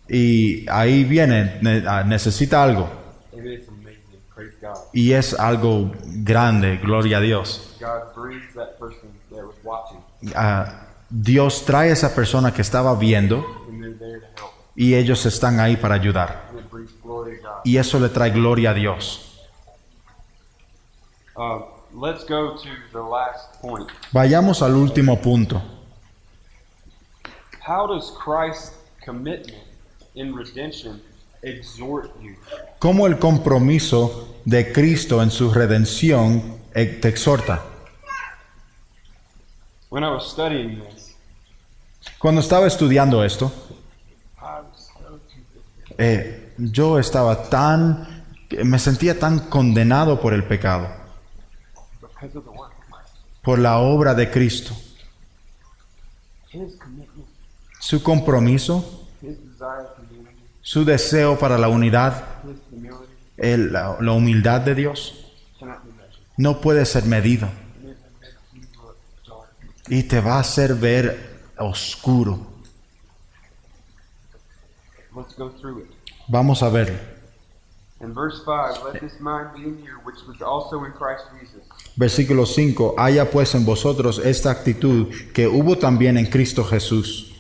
y ahí viene, necesita algo And it's amazing. Praise God. y es algo grande, gloria a Dios. God brings that person that was watching, Dios trae a esa persona que estaba viendo and they're there to help. y ellos están ahí para ayudar. And it brings glory to God. Y eso le trae gloria a Dios. Let's go to the last point. Vayamos al último punto. How does Christ's commitment in redemption exhort you? ¿Cómo el compromiso de Cristo en su redención te exhorta? When I was studying this, Cuando estaba estudiando esto, I was so convicted. yo me sentía tan condenado por el pecado, Because of the work of Christ. por la obra de Cristo. His commitment, Su compromiso, his desire for unity, su deseo para la unidad, his humility la humildad de Dios, cannot be measured. no puede ser medido And it makes you look dark. y te va a hacer ver oscuro. Let's go through it. Vamos a verlo. In verse 5, let this mind be in you, which was also in Christ Jesus, Versículo 5. Haya pues en vosotros esta actitud que hubo también en Cristo Jesús,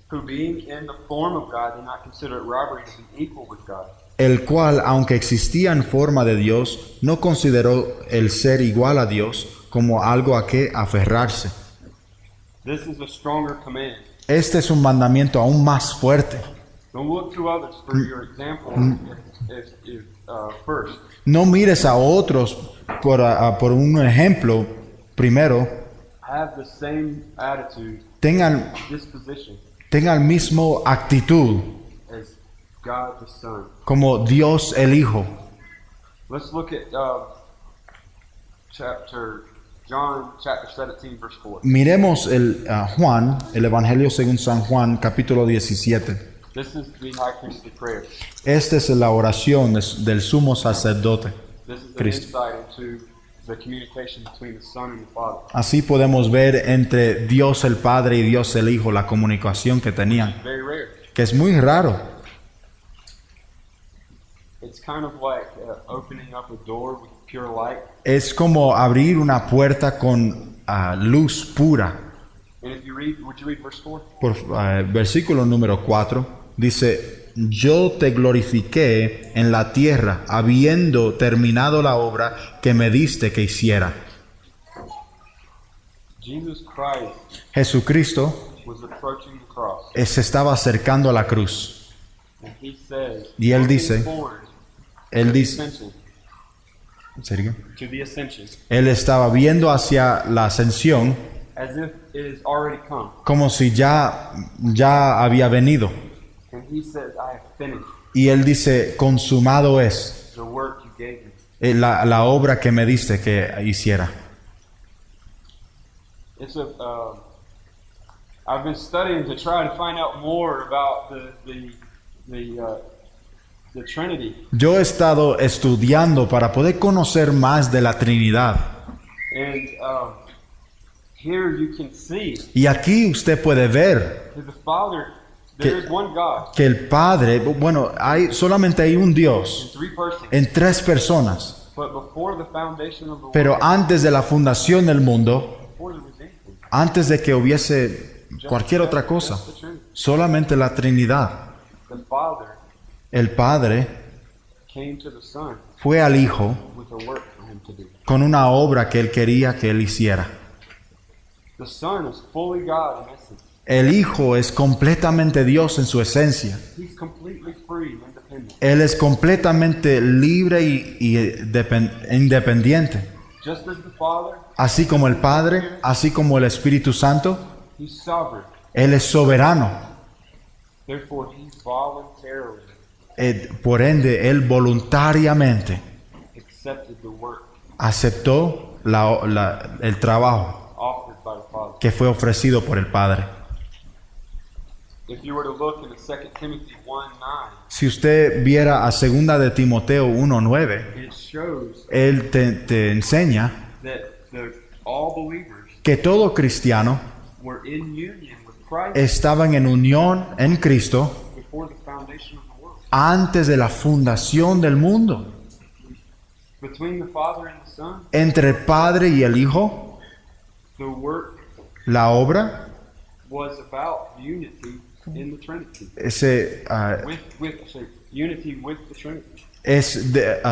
who being in the form of God did not consider it robbery to be equal with God, el cual, aunque existía en forma de Dios, no consideró el ser igual a Dios como algo a que aferrarse. This is a stronger command. Este es un mandamiento aún más fuerte. Don't look to others for your example first. No mires a otros por un ejemplo primero. Have the same attitude, Tengan disposition mismo actitud as God the Son. como Dios el Hijo. Let's look at John chapter 17, verse 4. Miremos Juan, el Evangelio según San Juan, capítulo 17. This is the high priestly prayer. Esta es la oración del sumo sacerdote. This is an Cristo. insight into the communication between the Son and the Father. Así podemos ver entre Dios el Padre y Dios el Hijo la comunicación que tenían, Very rare. que es muy raro. It's kind of like opening up a door with pure light. Es como abrir una puerta con luz pura. And if you read, would you read verse 4? Versículo número 4 dice: yo te glorifiqué en la tierra, habiendo terminado la obra que me diste que hiciera. Jesus Christ Jesucristo was approaching the cross. se estaba acercando a la cruz. And he says, Y él looking dice- forward Él to the dice, ascension, ¿en serio? to the ascension, Él estaba viendo hacia la ascensión as if it has already come. como si ya había venido. And he says, I have finished Y él dice: consumado es the work you gave me. la obra que me diste que hiciera. It's I've been studying to try to find out more about the Trinity. Yo he estado estudiando para poder conocer más de la Trinidad. And here you can see Y aquí usted puede ver that the Father, there is one God que el Padre, bueno, solamente hay un in Dios three persons. en tres personas. But before the foundation of the Pero world, antes de la fundación del mundo, before there was anything, antes de que hubiese cualquier otra cosa, just the Trinity. solamente la Trinidad. The Father El Padre came to the Son fue al Hijo with a work for him to do. con una obra que Él quería que Él hiciera. The Son is fully God in essence. El Hijo es completamente Dios en su esencia. He's completely free and independent. Él es completamente libre y independiente. Just as the Father, Así como el Padre, así como el Espíritu Santo, He's sovereign. Él es soberano. Therefore, He voluntarily Por ende, Él voluntariamente accepted the work aceptó el trabajo offered by the Father. que fue ofrecido por el Padre. If you were to look in the 2 Timothy 1:9, Si usted viera a 2 de Timoteo 1:9, it shows Él te enseña that all believers que todo cristiano were in union with Christ estaban en unión en Cristo before the foundation of the world. antes de la fundación del mundo. Between the Father and the Son, Entre el Padre y el Hijo, the work la obra was about unity in the Trinity. Unity with the Trinity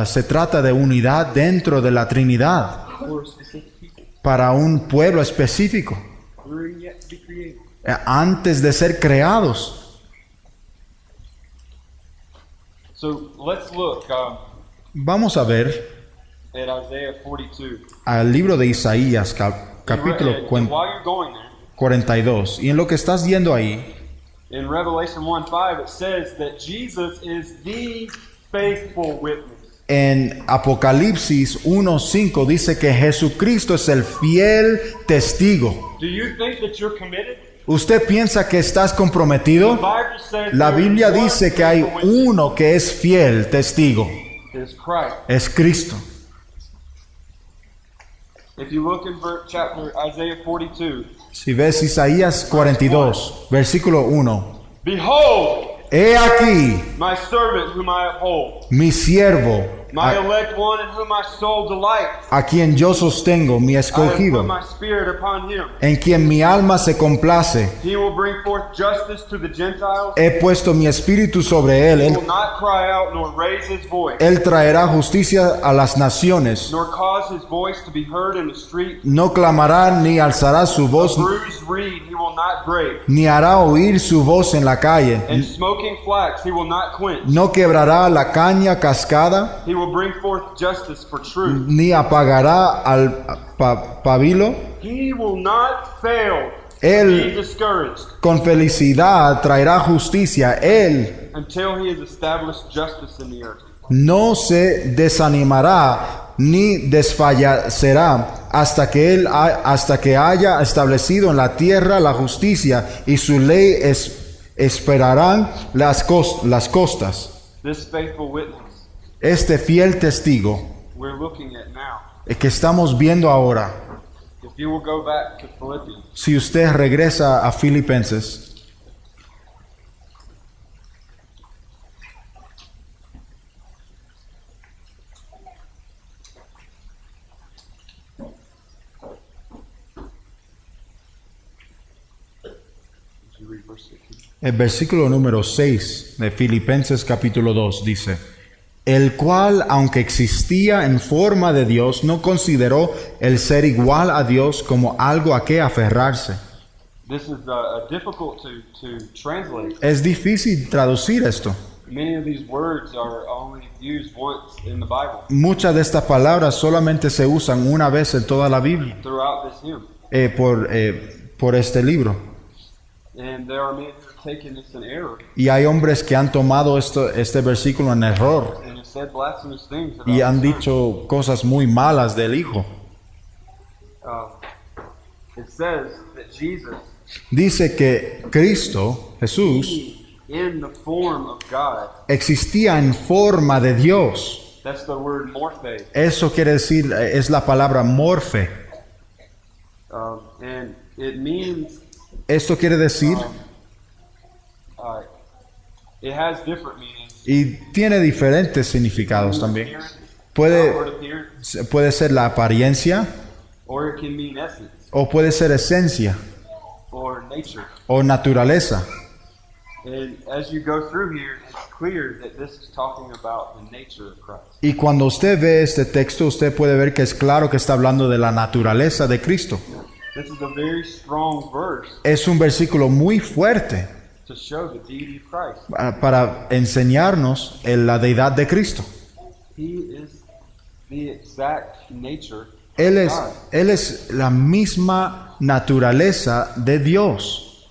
se trata de unidad dentro de la Trinidad for a specific people para un pueblo específico, who are yet to be created. antes de ser creados. So let's look Vamos a ver at Isaiah 42. al libro de Isaías, capítulo And while you're going there, 42. Y en lo que estás viendo ahí, in Revelation 1:5, it says that Jesus is the faithful witness. en Apocalipsis 1:5 dice que Jesucristo es el fiel testigo. Do you think that you're committed? ¿Usted piensa que estás The comprometido? Bible says La there is Biblia one dice que hay faithful witness. uno que es fiel testigo. It is Christ. Es Cristo. If you look in chapter Isaiah 42, Si ves Isaías 42, versículo 1. behold, He aquí my servant whom I uphold, mi siervo, My elect one in whom my soul delights. a quien yo sostengo, mi I have escogido, put my spirit upon him. en quien mi alma se complace. He will bring forth justice to the Gentiles. He puesto mi espíritu sobre él. He will not cry out nor raise his voice, Él traerá justicia a las naciones. nor cause his voice to be heard in the street. No clamará ni alzará su voz, Bruised reed he will not break, ni hará oír su voz en la calle. and smoking flax he will not quench. No quebrará la caña cascada, He will bring forth justice for truth. ni apagará al pabilo. He will not fail to be Él discouraged con felicidad traerá justicia. Él until he has established justice in the earth. no se desanimará ni desfallecerá hasta que haya establecido en la tierra la justicia y su ley esperarán las costas. This faithful witness Este fiel testigo we're looking at now. que estamos viendo ahora, If you will go back to Philippians, si usted regresa a Filipenses, would you read verse 16? el versículo número 6 de Filipenses capítulo 2 dice: el cual, aunque existía en forma de Dios, no consideró el ser igual a Dios como algo a que aferrarse. This is difficult to translate. Es difícil traducir esto. Many of these words are only used once in the Bible Muchas de estas palabras solamente se usan una vez en toda la Biblia throughout this hymn. Por este libro. And there are men who have taken this in error Y hay hombres que han tomado este versículo en error and have said blasphemous things about y han the Son. dicho cosas muy malas del Hijo. It says that Jesus, Dice que Cristo, Jesús, in the form of God, existía en forma de Dios. that's the word morphe, Eso quiere decir, es la palabra morfe. and it means Esto quiere decir, it has different meanings. y tiene diferentes significados también. Appearance, Puede, outward appearance, puede ser la apariencia, or it can mean essence o puede ser esencia, or nature. o naturaleza. And as you go through here, it's clear that this is talking about the nature of Christ. Y cuando usted ve este texto, usted puede ver que es claro que está hablando de la naturaleza de Cristo. This is a very strong verse Es un versículo muy fuerte to show the deity of Christ. para enseñarnos en la deidad de Cristo. He is the exact nature Él of es, God. él es la misma naturaleza de Dios.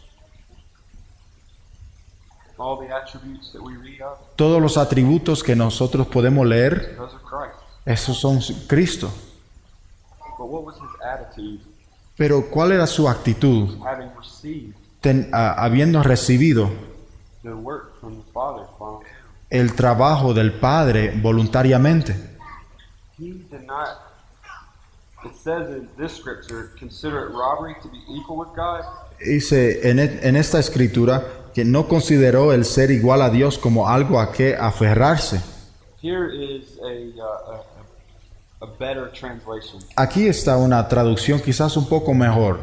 All the attributes that we read of, Todos los atributos que nosotros podemos leer, those are Christ. esos son Cristo. But what was his attitude Pero ¿cuál era su actitud having received habiendo recibido the work from the Father voluntarily? el trabajo del Padre voluntariamente? He did not, it says in this scripture, consider it robbery to be equal with God. Dice en esta escritura que no consideró el ser igual a Dios como algo a que aferrarse. Here is a better translation. Aquí está una traducción quizás un poco mejor.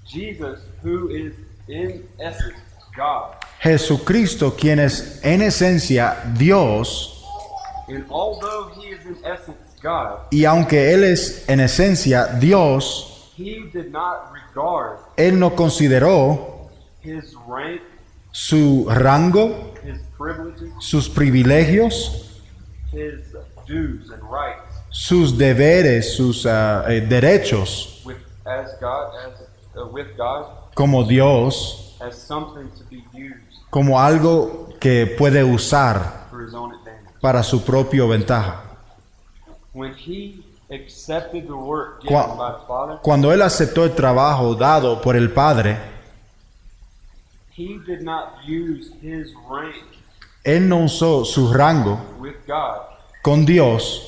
Jesus, who is in essence God, Jesucristo, quien es en esencia Dios, and although he is in essence God, y aunque Él es en esencia Dios, he did not regard Él no consideró his rank, su rango, his privileges, sus privilegios, his dues and rights sus deberes, sus derechos with God como Dios, as something to be used como algo que puede usar for his own advantage. para su propia ventaja. When he accepted the work given Cu- by the Father, Cuando Él aceptó el trabajo dado por el Padre, he did not use his rank Él no usó su rango with God con Dios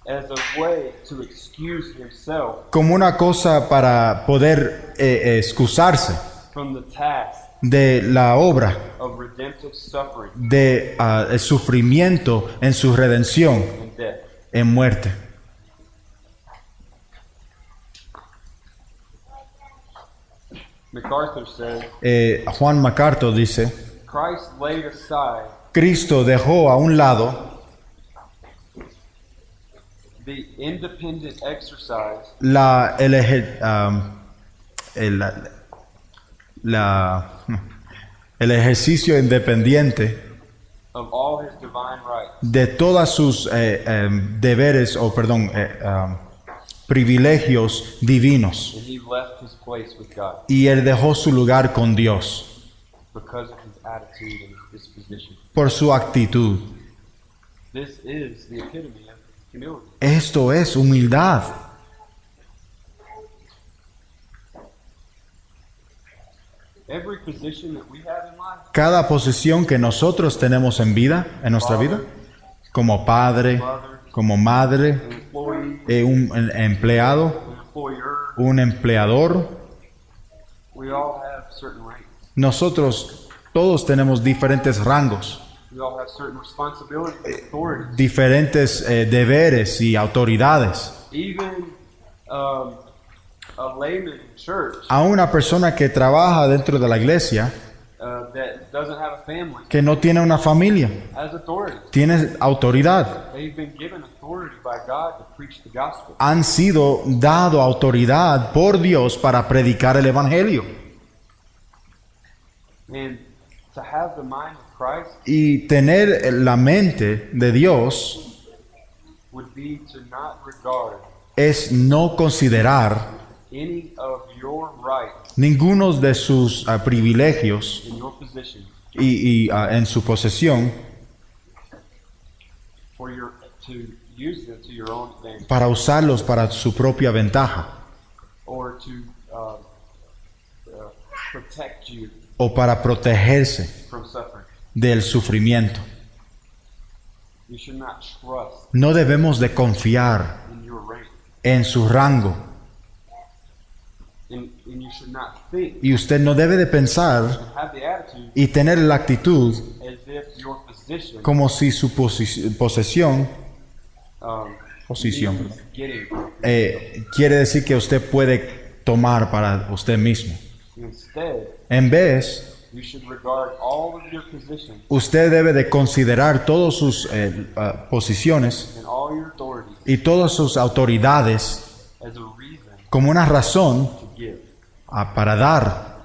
as a way to excuse himself como una cosa para poder excusarse from the task de la obra, of redemptive suffering de el sufrimiento en su redención and death. en muerte. MacArthur said, Juan MacArthur dice, Christ laid aside Cristo dejó a un lado the independent exercise la, el, eje- el- la- el ejercicio independiente of all his divine rights de todas sus deberes o perdón privilegios divinos, and he left his place with God y él dejó su lugar con Dios because of his attitude and his disposition. por su actitud. This is the epitome of humility. Esto es humildad. Every position that we have in life, Cada posición que nosotros tenemos en vida, en nuestra vida, como padre, como madre, an employee, un empleado, an employer, un empleador, we all have certain ranks. nosotros todos tenemos diferentes rangos, We all have certain responsibilities and authorities. diferentes deberes y autoridades. Even a layman in church A una persona que trabaja dentro de la iglesia, that doesn't have a family que no tiene una familia, has authority. tiene autoridad. They've been given authority by God to preach the gospel. Han sido dado autoridad por Dios para predicar el evangelio. And to have the mind of Christ Y tener la mente de Dios would be to not regard es no considerar any of your rights ninguno de sus privilegios in your position en su posesión for your to use them to your own advantage para usarlos para su propia ventaja or to protect you o para protegerse from suffering. del sufrimiento. You should not trust No debemos de confiar in your rank, en su rango, and you should not think y usted no debe de pensar and have the attitude y tener la actitud as if your position como si su posesión posición means getting. quiere decir que usted puede tomar para usted mismo. Instead, En vez, you should regard all of your positions usted debe de considerar todas sus posiciones and all your authorities y todas sus autoridades as a reason como una razón to give. para dar.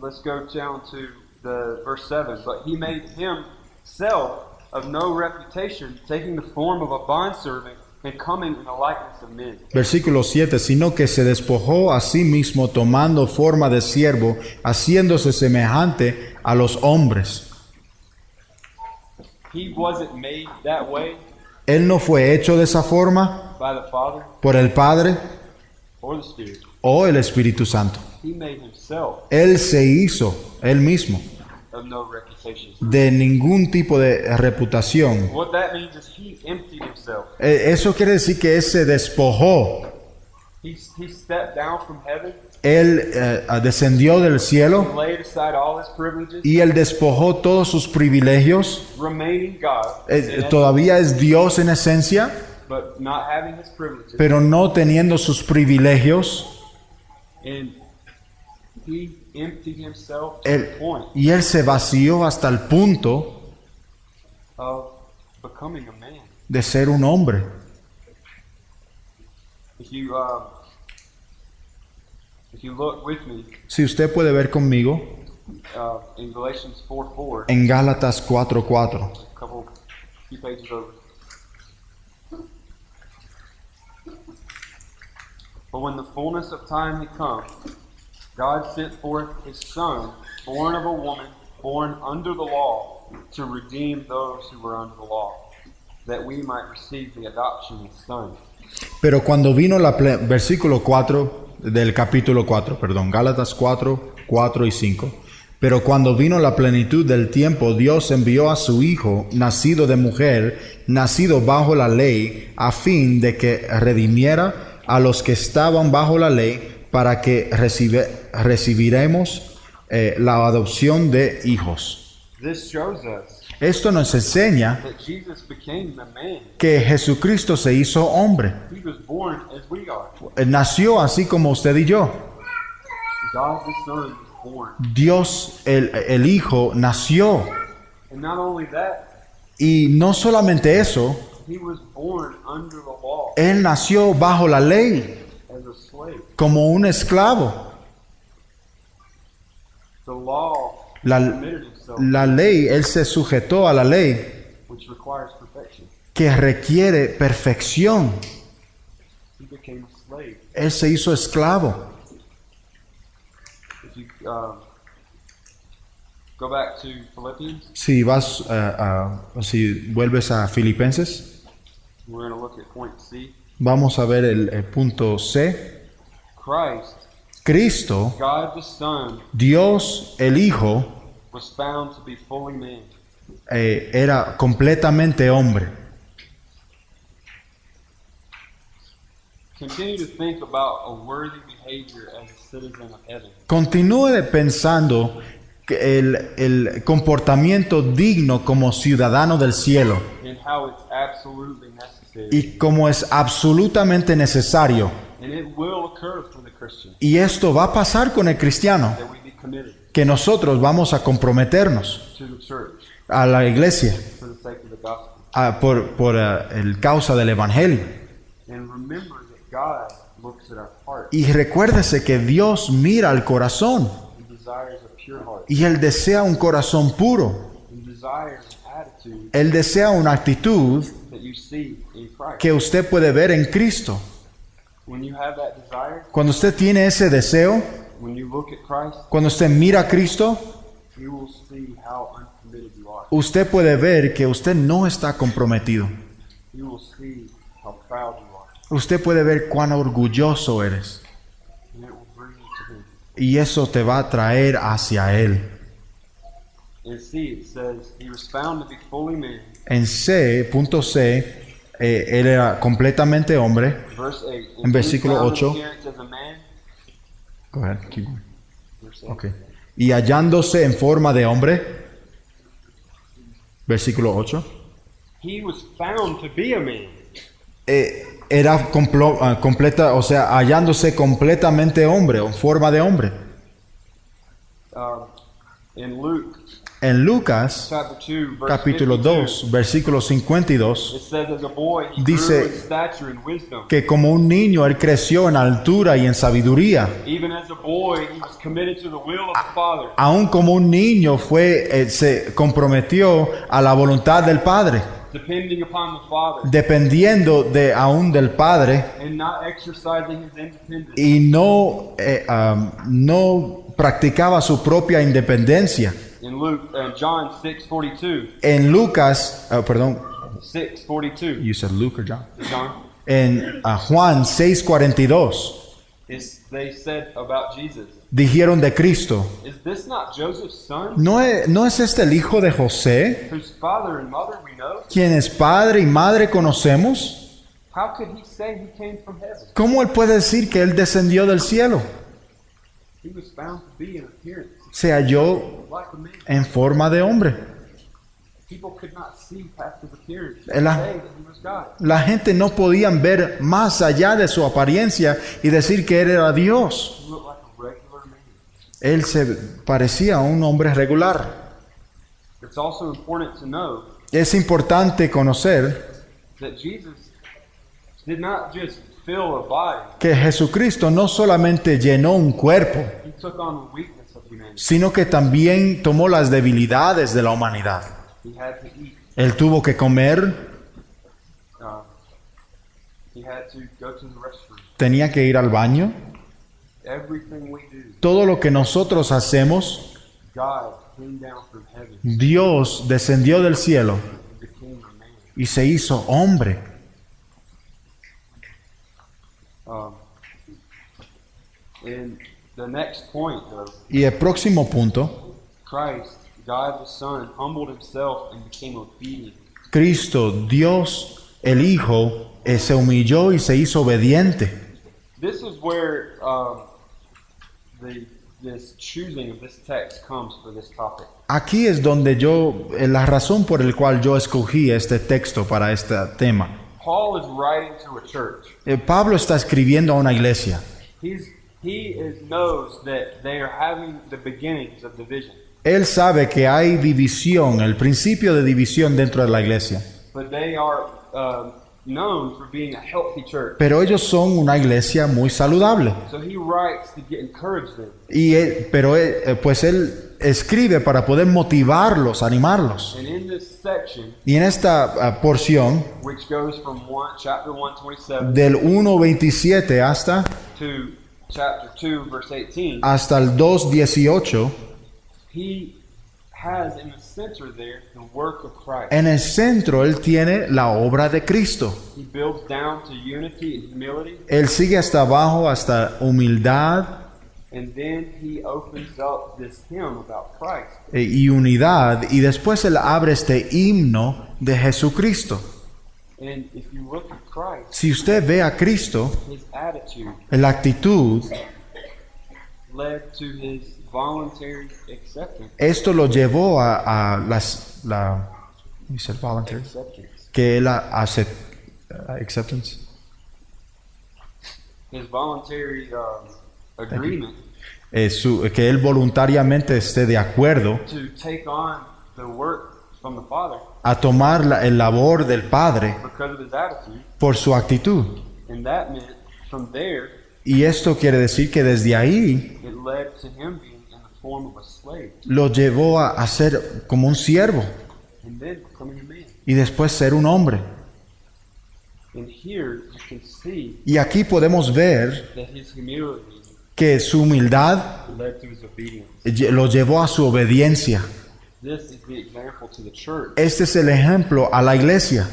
Let's go down to the verse 7. But he made himself of no reputation, taking the form of a bondservant and coming in the likeness of men. Versículo 7, sino que se despojó a sí mismo tomando forma de siervo, haciéndose semejante a los hombres. He wasn't made that way Él no fue hecho de esa forma by the Father por el Padre or the Spirit. o el Espíritu Santo. He made himself Él se hizo, él mismo, of no reputation. de ningún tipo de reputación. What that means is he emptied himself. Eso quiere decir que él se despojó. He stepped down from heaven, Él descendió del cielo laid aside all his privileges, y él despojó todos sus privilegios. remaining God, in essence, Todavía es Dios en esencia, but not having his privileges. pero no teniendo sus privilegios. And he emptied himself to the point Y él se vació hasta el punto of becoming a man. de ser un hombre. If you look with me Si usted puede ver conmigo in Galatians 4:4, en Gálatas 4:4. a few pages over. But when the fullness of time had come, God sent forth his Son, born of a woman, born under the law, to redeem those who were under the law, that we might receive the adoption as sons. Pero cuando vino versículo 4 del capítulo 4, perdón, Gálatas 4:4 y 5. Pero cuando vino la plenitud del tiempo, Dios envió a su Hijo, nacido de mujer, nacido bajo la ley, a fin de que redimiera a los que estaban bajo la ley, para que recibiremos la adopción de hijos. This shows us Esto nos enseña that Jesus became a man. que Jesucristo se hizo hombre. He was born as we are. Nació así como usted y yo. God the Son was born. Dios, el Hijo, nació. And not only that, Y no solamente eso, he was born under the law Él nació bajo la ley, as a slave. como un esclavo. The law La, submitted himself, la ley, Él se sujetó a la ley which requires perfection. que requiere perfección. He became a slave. Él se hizo esclavo. If you go back to Philippians, Si vas, si vuelves a Filipenses, we're going to look at point C. vamos a ver el punto C. Christ, Cristo, God the Son, Dios el Hijo, was found to be fully man. era completamente hombre. Continue to think about a worthy behavior as a citizen of heaven. Continúe pensando que el comportamiento digno como ciudadano del cielo And how it's absolutely necessary. y como es absolutamente necesario. And it will occur for the Christian Y esto va a pasar con el cristiano, that we be committed que nosotros vamos a comprometernos to the church a la iglesia for the sake of the gospel. por el causa del evangelio. And remember that God looks at our heart Y recuérdese que Dios mira al corazón and desires a pure heart y Él desea un corazón puro. and desires an attitude Él desea una actitud that you see in Christ. que usted puede ver en Cristo. When you have that desire, Cuando usted tiene ese deseo, when you look at Christ, cuando usted mira a Cristo, you will see how uncommitted you are. usted puede ver que usted no está comprometido. You will see how proud you are. Usted puede ver cuán orgulloso eres. And it will bring you to Him. Y eso te va a traer hacia Él. And see, it says, He was found to be fully man. En C, punto C, Él era completamente hombre. Verse 8. En versículo 8. Appearance as a man. Go ahead, keep going. Verse 8. Okay. Y hallándose en forma de hombre. Versículo 8. He was found to be a man. Era completa, o sea, hallándose completamente hombre, o en forma de hombre. In Luke En Lucas, chapter 2, verse capítulo 52, 2, versículo 52, it says, as a boy, he Dice- grew in stature and wisdom. que como un niño él creció en altura y en sabiduría. Even as a boy, he was committed to the will of the Father, Aún como un niño se comprometió a la voluntad del Padre, depending upon the Father, dependiendo aún del Padre and not exercising his independence. y no practicaba su propia independencia. In Luke, John 6:42, En Lucas, perdón, 6:42, you said Luke or John? John, En Juan 6:42 they said about Jesus, dijeron de Cristo, is this not Joseph's son, ¿no es este el hijo de José, whose father and mother we know? quien es padre y madre conocemos? How could he say he came from heaven? ¿Cómo él puede decir que él descendió del cielo? He was found to be in appearance Se halló like a man. en forma de hombre. People could not see past his appearance La- and say that he was God. La gente no podía ver más allá de su apariencia y decir que él era Dios. He looked like a regular man. Él se parecía a un hombre regular. It's also important to know Es importante conocer that Jesus did not just fill a body, que Jesucristo no solamente llenó un cuerpo, he took on the weakness of humanity. sino que también tomó las debilidades de la humanidad. He had to eat. Él tuvo que comer, He had to go to the restroom. tenía que ir al baño. Everything we do, Todo lo que nosotros hacemos, God came down from heaven Dios descendió del cielo and became a man. y se hizo hombre. And the next point, though, Y el próximo punto, Christ, God the Son, humbled himself and became obedient. Cristo, Dios, el Hijo, se humilló y se hizo obediente. This is where the this choosing of this text comes for this topic. Aquí es donde la razón por la cual yo escogí este texto para este tema. Paul is writing to a church. Pablo está escribiendo a una iglesia. Knows that they are having the beginnings of division. Él sabe que hay división, el principio de división dentro de la iglesia. But they are known for being a healthy church. Pero ellos son una iglesia muy saludable. So he writes to encourage them. Pues él escribe para poder motivarlos, animarlos. And in this section, y en esta porción, which goes from chapter 1:27 del 1:27 hasta to chapter 2 verse 18, hasta el 2:18, he has in the center there the work of Christ. En el centro él tiene la obra de Cristo. He builds down to unity and humility. Él sigue hasta abajo hasta humildad. And then he opens up this hymn about Christ. Y unidad, y después él abre este himno de Jesucristo. And if you look at Christ, si usted ve a Cristo, his attitude, la actitud, led to his voluntary acceptance. Esto lo llevó a voluntary, que él hace acceptance. His voluntary agreement. Que él voluntariamente esté de acuerdo to take on the work from the Father, a tomar el labor del Padre because of his attitude. Por su actitud. And that meant from there, y esto quiere decir que desde ahí it led to him being in the form of a slave. Lo llevó a ser como un siervo. And then becoming a man. Y después ser un hombre. And here you can see y aquí podemos ver that his humility que su humildad led to his obedience. Lo llevó a su obediencia. This is the example to the church. Este es el ejemplo a la iglesia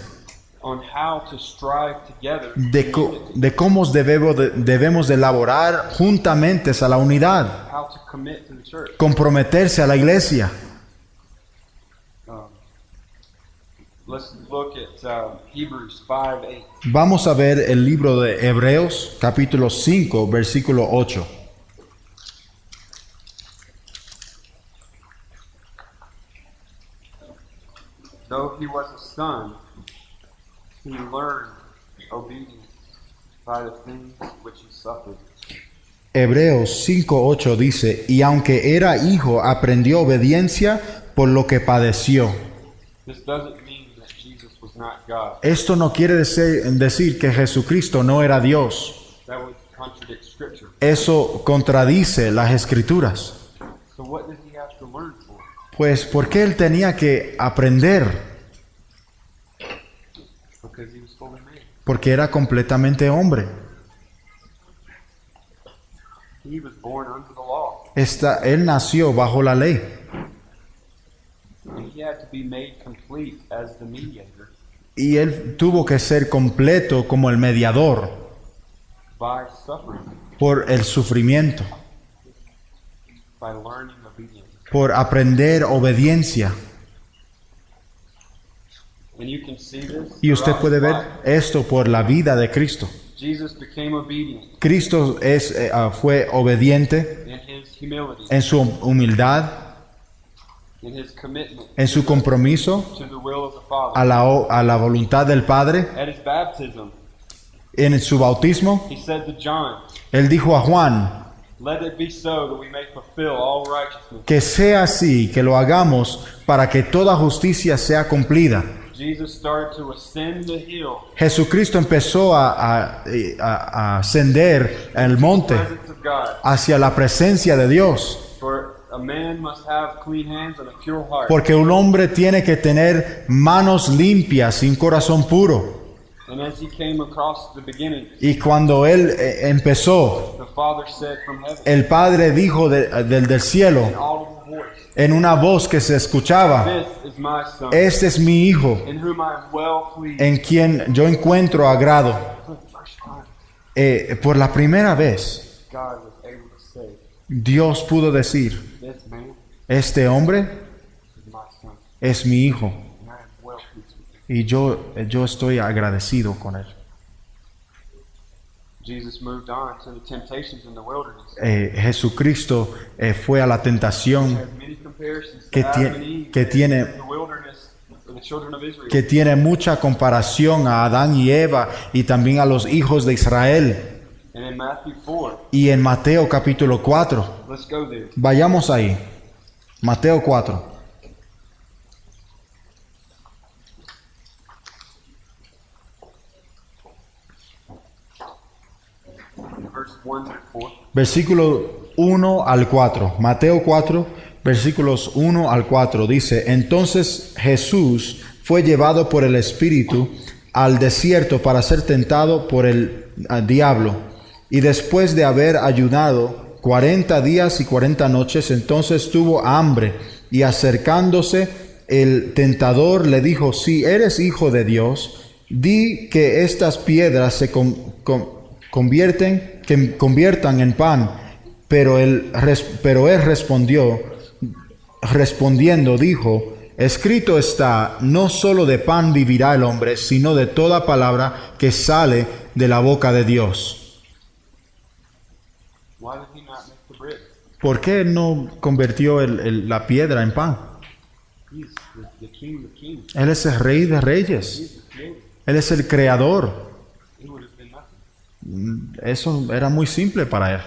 on how to strive together de cómo debemos de elaborar juntamente a la unidad, how to commit to the church. Comprometerse a la iglesia. Let's look at Hebrews 5:8. Vamos a ver el libro de Hebreos, capítulo 5, versículo 8. Though he was a son, he learned obedience by the things which he suffered. Hebreos 5:8 dice, y aunque era hijo, aprendió obediencia por lo que padeció. This doesn't mean that Jesus was not God. Esto no quiere decir que Jesucristo no era Dios. That would contradict Scripture. Eso contradice las Escrituras. So what did he have to learn for? Pues, ¿por qué él tenía que aprender? Because he was fully man. Porque era completamente hombre. He was born under the law. Él nació bajo la ley. And he had to be made complete as the mediator. Y él tuvo que ser completo como el mediador. By suffering. Por el sufrimiento. By learning obedience. Por aprender obediencia. And you can see this y usted puede ver esto por la vida de Cristo. Jesus became obedient. Cristo fue obediente in his humility, en su humildad, in his commitment en su compromiso to the will of the Father. a la voluntad del Padre. At his baptism, en su bautismo, he said to John, él dijo a Juan, let it be so that we may fulfill all righteousness. Que sea así, que lo hagamos para que toda justicia sea cumplida. Jesus started to ascend the hill. Jesucristo empezó a ascender el monte hacia la presencia de Dios. For a man must have clean hands and a pure heart. Porque un hombre tiene que tener manos limpias y un corazón puro. And as he came across the beginning, y cuando él empezó, the Father said from heaven, el Padre dijo del cielo, in audible voice, en una voz que se escuchaba, this is my son, este es mi hijo, in whom I am well pleased. En quien yo encuentro agrado. For the first time, Por la primera vez, God was able to say, Dios pudo decir, this man este hombre is my son, es mi hijo, and I am well pleased with him. y yo estoy agradecido con él. Jesus moved on to the temptations in the wilderness. Jesucristo fue a la tentación Has many comparisons to que Adam tie- and Eve que tiene- in the wilderness for the children of Israel. que tiene mucha comparación a Adán y Eva y también a los hijos de Israel. And in Matthew 4, Y en Mateo capítulo 4, let's go there. vayamos ahí. Mateo 4. Verse 1 to 4. Versículo 1 al 4. Mateo 4, versículos 1 al 4. Dice, entonces Jesús fue llevado por el Espíritu al desierto para ser tentado por el diablo. Y después de haber ayunado 40 días y 40 noches, entonces tuvo hambre. Y acercándose el tentador le dijo, si eres hijo de Dios, di que estas piedras se conviertan en pan. Pero él respondiendo dijo, escrito está, no solo de pan vivirá el hombre, sino de toda palabra que sale de la boca de Dios. Why did he not make the bread? ¿Por qué no convirtió la piedra en pan? He's the king of kings. Él es el rey de reyes. He's the creator. Él es el creador. It would have been nothing. Eso era muy simple para él.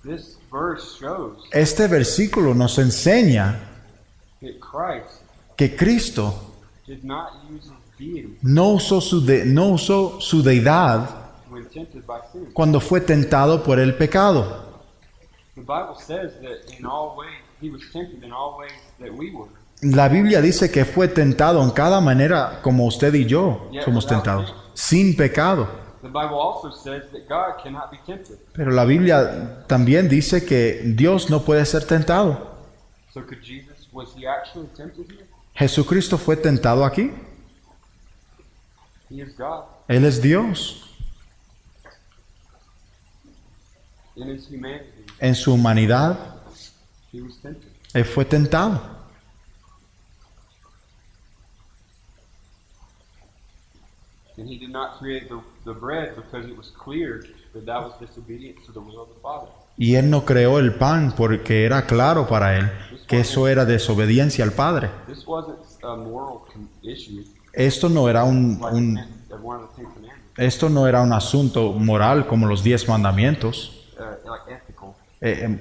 This verse shows Este versículo nos enseña that Christ que Cristo did not use his deity no usó su deidad when tempted by sin. cuando fue tentado por el pecado. The Bible says that in all ways, he was tempted in all ways that we were. La Biblia dice que fue tentado en cada manera como usted y yo somos tentados, sin pecado. The Bible also says that God cannot be tempted. Pero la Biblia también dice que Dios no puede ser tentado. So could Jesus, was he actually tempted here? Jesucristo fue tentado aquí. He is God. Él es Dios. In his humanity, En su humanidad, he was tempted. Él fue tentado. And he did not create the bread because it was clear that that was disobedience to the will of the Father. Y Él no creó el pan porque era claro para Él que eso era desobediencia al Padre. This wasn't a moral issue Esto no era like one of the Ten Commandments, esto no era un asunto moral como los 10 mandamientos like ethical.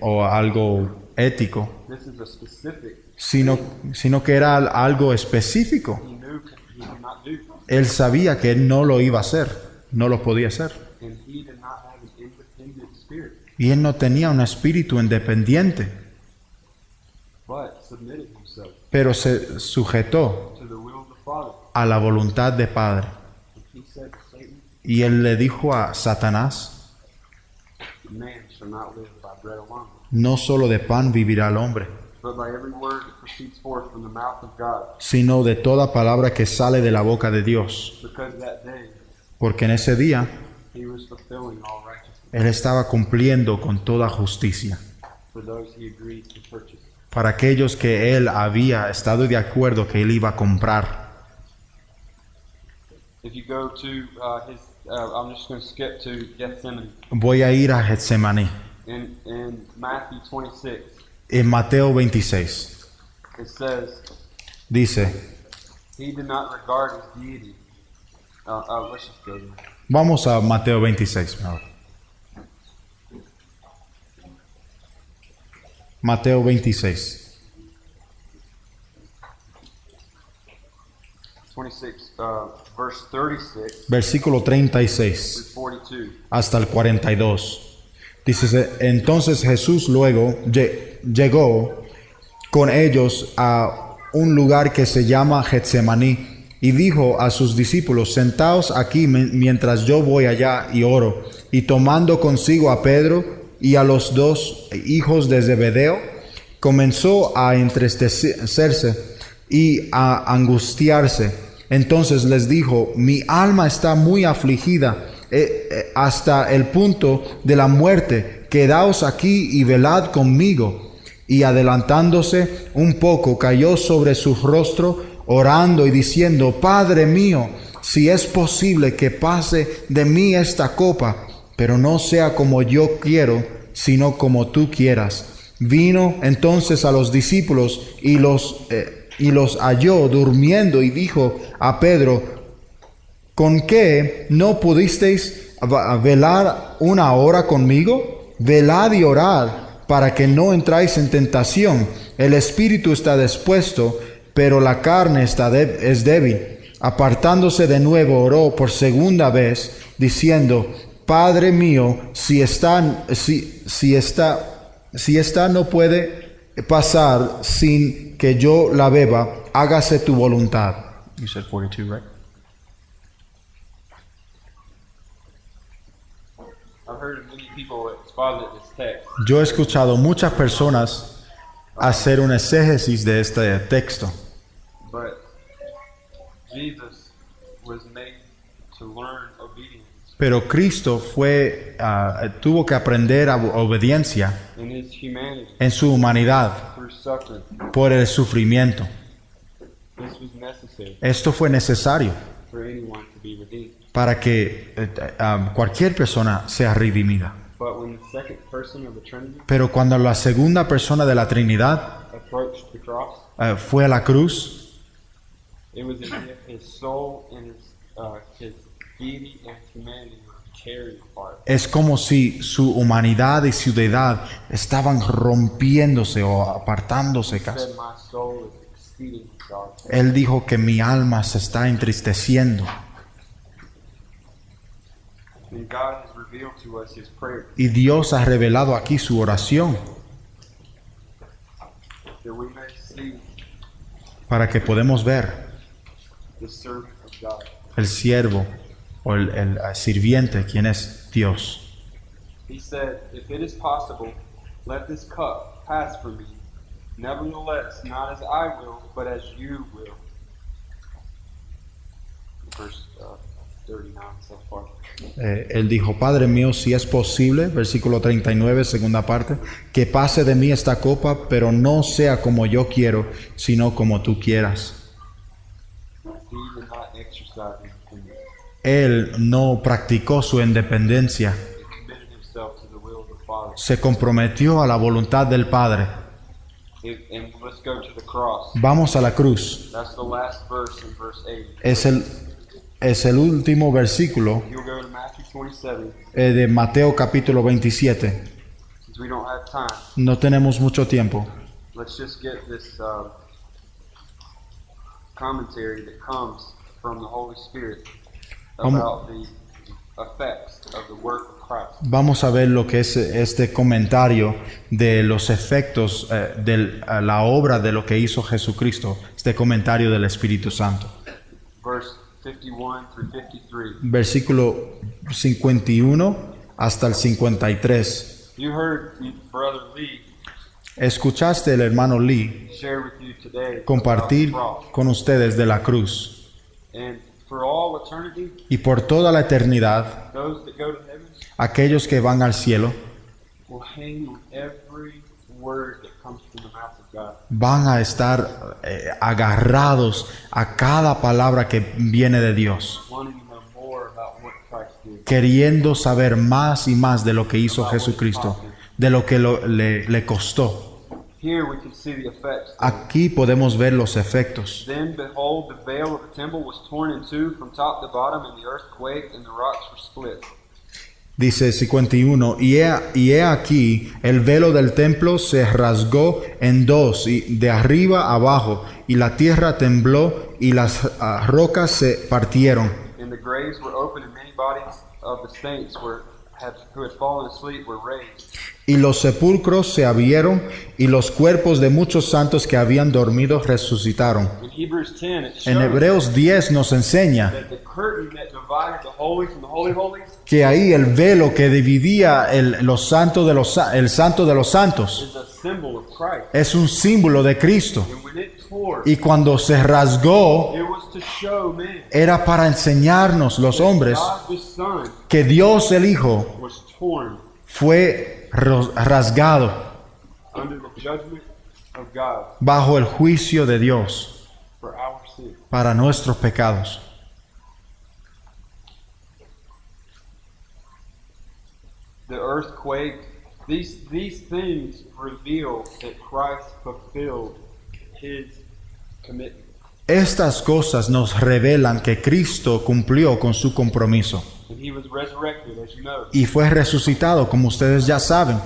o algo ético, This is a specific. sino que era algo específico. He knew he did not do, Él sabía que Él no lo iba a hacer, no lo podía hacer. and he did not have an independent spirit, Y Él no tenía un espíritu independiente, but submitted himself pero se sujetó to the will of the Father. a la voluntad del Padre. And he said to Satan, Y Él le dijo a Satanás, "Man shall not live by bread alone, no solo de pan vivirá el hombre, but by every word that proceeds forth from the mouth of God." sino de toda palabra que sale de la boca de Dios. Because that day Porque en ese día he was fulfilling all righteousness Él estaba cumpliendo con toda justicia for those he agreed to purchase. para aquellos que Él había estado de acuerdo que Él iba a comprar. If you go to I'm just going to skip to Gethsemane Voy a ir a Getsemaní, in Matthew 26. en Mateo 26. It says, Dice, "He did not regard his deity." Let's just go there. vamos a Mateo 26. mejor. Mateo 26. 26, verse 36 Versículo 36 through 42. hasta el 42. Dice, entonces Jesús luego llegó con ellos a un lugar que se llama Getsemaní y dijo a sus discípulos, sentaos aquí mientras yo voy allá y oro. Y tomando consigo a Pedro y a los dos hijos de Zebedeo, comenzó a entristecerse y a angustiarse. Entonces les dijo, mi alma está muy afligida hasta el punto de la muerte. Quedaos aquí y velad conmigo. Y adelantándose un poco, cayó sobre su rostro, orando y diciendo, Padre mío, si es posible que pase de mí esta copa, pero no sea como yo quiero, sino como tú quieras. Vino entonces a los discípulos y los halló durmiendo y dijo a Pedro: ¿con qué no pudisteis velar una hora conmigo? Velad y orad para que no entráis en tentación. El espíritu está dispuesto, pero la carne es débil. Apartándose de nuevo, oró por segunda vez, diciendo: Padre mío, si esta no puede pasar sin que yo la beba, hágase tu voluntad. You said 42, right? I've heard many people exposit this text. Yo he escuchado muchas personas hacer un exégesis de este texto, But Jesus was made to learn obedience pero Cristo tuvo que aprender obediencia in his humanity en su humanidad through suffering. por el sufrimiento. This was necessary Esto fue necesario for anyone to be redeemed. para que cualquier persona sea redimida. But when the second person of the Trinity Pero cuando la segunda persona de la Trinidad approached the cross, fue a la cruz, it was as if his soul and his deity and humanity were tearing apart. es como si su humanidad y su deidad estaban rompiéndose o apartándose He casi. said, "My soul is exceedingly sorrowful." Él dijo que mi alma se está entristeciendo. And God has revealed to us his prayer Y Dios ha revelado aquí su oración that we may see para que podamos ver the servant of God. el siervo o el sirviente, quien es Dios. He said, "If it is possible, let this cup pass from me. Nevertheless, not as I will, but as you will." Verse 39 so far. Él dijo: Padre mío, si es posible, versículo 39, segunda parte, que pase de mí esta copa, pero no sea como yo quiero, sino como tú quieras. He did not exercise independence. Él no practicó su independencia, He committed himself to the will of the Father. se comprometió a la voluntad del Padre. And let's go to the cross. Vamos a la cruz. That's the last verse in verse 8. Es el último versículo You'll go to Matthew 27, de Mateo capítulo 27. since we don't have time. No tenemos mucho tiempo. Let's just get this commentary that comes from the Holy Spirit about the effects of the work of Christ. Vamos a ver lo que es este comentario de los efectos de la obra de lo que hizo Jesucristo, este comentario del Espíritu Santo. Verse 51 through 53. Versículo 51 hasta el 53. You heard Brother Lee Escuchaste el hermano Lee share with you today compartir about the cross. con ustedes de la cruz. And for all eternity, Y por toda la eternidad, those that go to heaven aquellos que van al cielo will hang on every word that comes from the mouth of God. van a estar agarrados a cada palabra que viene de Dios, Wanting to know more about what Christ did. queriendo saber más y más de lo que hizo Jesucristo, de lo que le costó. Here we can see the effects. Aquí podemos ver los efectos. Then behold, the veil of the temple was torn in two from top to bottom, and the earth quaked, and the rocks were split. Dice 51, y he aquí, el velo del templo se rasgó en dos, y de arriba a abajo, y la tierra tembló, y las rocas se partieron. And the graves were opened, and many bodies of the saints who had fallen asleep were raised. Y los sepulcros se abrieron, y los cuerpos de muchos santos que habían dormido resucitaron. In Hebrews 10, it En shows Hebreos 10 nos enseña that the curtain that divided the holy from the holy holies que ahí el velo que dividía el santo de los santos is a symbol of Christ. es un símbolo de Cristo. And when it tore, Y cuando se rasgó, it was to show man era para enseñarnos los hombres God the Son que Dios el Hijo was torn fue rasgado under the judgment of God bajo el juicio de Dios for our sin. para nuestros pecados. earthquake. These things reveal that Christ fulfilled his commitment. Estas cosas nos revelan que Cristo cumplió con su compromiso And he was resurrected, as you know. y fue resucitado, como ustedes ya saben.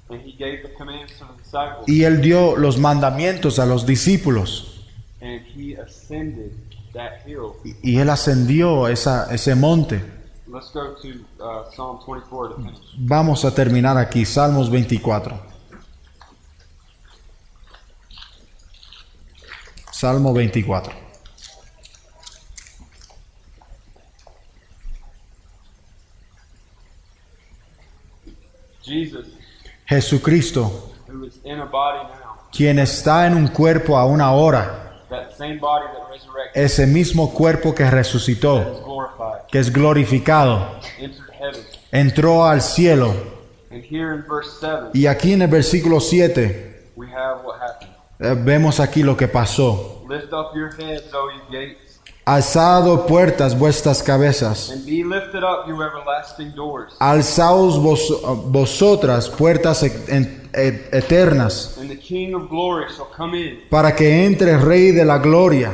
And he gave the commands to the disciples. Y Él dio los mandamientos a los discípulos. And he ascended that hill. Y Él ascendió ese monte. Let's go to Psalm 24 to finish. Vamos a terminar aquí, Salmos 24. Salmo 24. Jesus, Jesucristo, who is in a body now, quien está en un cuerpo aún ahora, that same body that resurrected, ese mismo cuerpo que that resucitó, is glorified, que es glorificado, entered heaven. entró al cielo. And here in verse 7, Y aquí en el versículo 7 we have what happened. vemos aquí lo que pasó. Lift up your heads, O ye gates, Alzado puertas vuestras cabezas, and be lifted up, you everlasting doors, alzaos vosotras puertas eternas, and the King of glory shall come in. para que entre el Rey de la Gloria.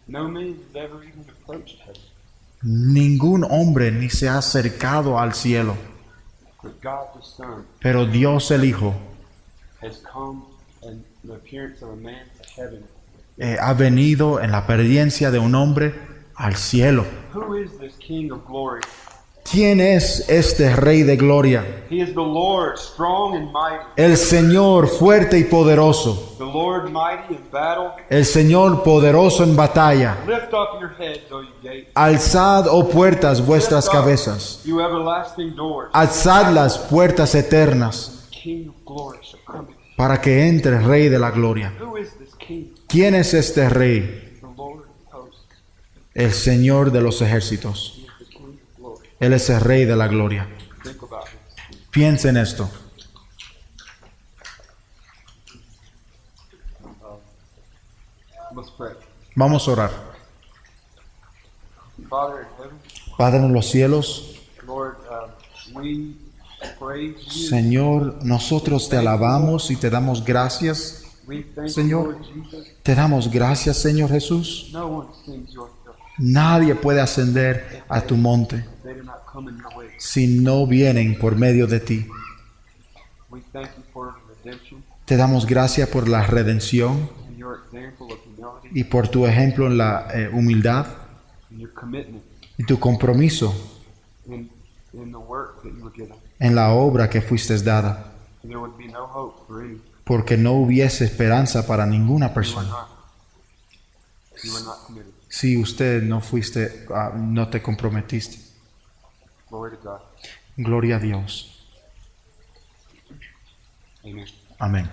No man has ever even approached heaven, Ningún hombre ni se ha acercado al cielo, but God the Son pero Dios el Hijo has come in the appearance of a man to heaven. ha venido en la apariencia de un hombre al cielo. Who is this King of glory? ¿Quién es este Rey de Gloria? He is the Lord, strong and mighty, El Señor fuerte y poderoso, the Lord mighty in battle. el Señor poderoso en batalla. Lift up your heads, O ye gates, Alzad, oh puertas, vuestras Lift up, cabezas, you everlasting doors. alzad las puertas eternas, King of glory shall come in. para que entre el Rey de la Gloria. Who is this King? ¿Quién es este Rey? The Lord of hosts. El Señor de los ejércitos. He is the King of glory. Él es el Rey de la Gloria. Think about this. Piensa en esto. Let's pray. Vamos a orar. Father in heaven, Padre en los cielos, Lord, we praise you. Señor, nosotros te alabamos y te damos gracias. We thank Señor. you, Lord Jesus. Te damos gracias, Señor Jesús. No one sings your hill. Nadie puede ascender a tu monte They do not come in your way. si no vienen por medio de ti. We thank you for redemption Te damos gracias por la redención and your example of humility y por tu ejemplo en la humildad and your commitment y tu compromiso in the work that you were given. en la obra que fuiste dada, There would be no hope for any. porque no hubiese esperanza para ninguna persona. You were not committed. Si usted no fuiste, no te comprometiste. Glory to God. Gloria a Dios. Amen. Amén.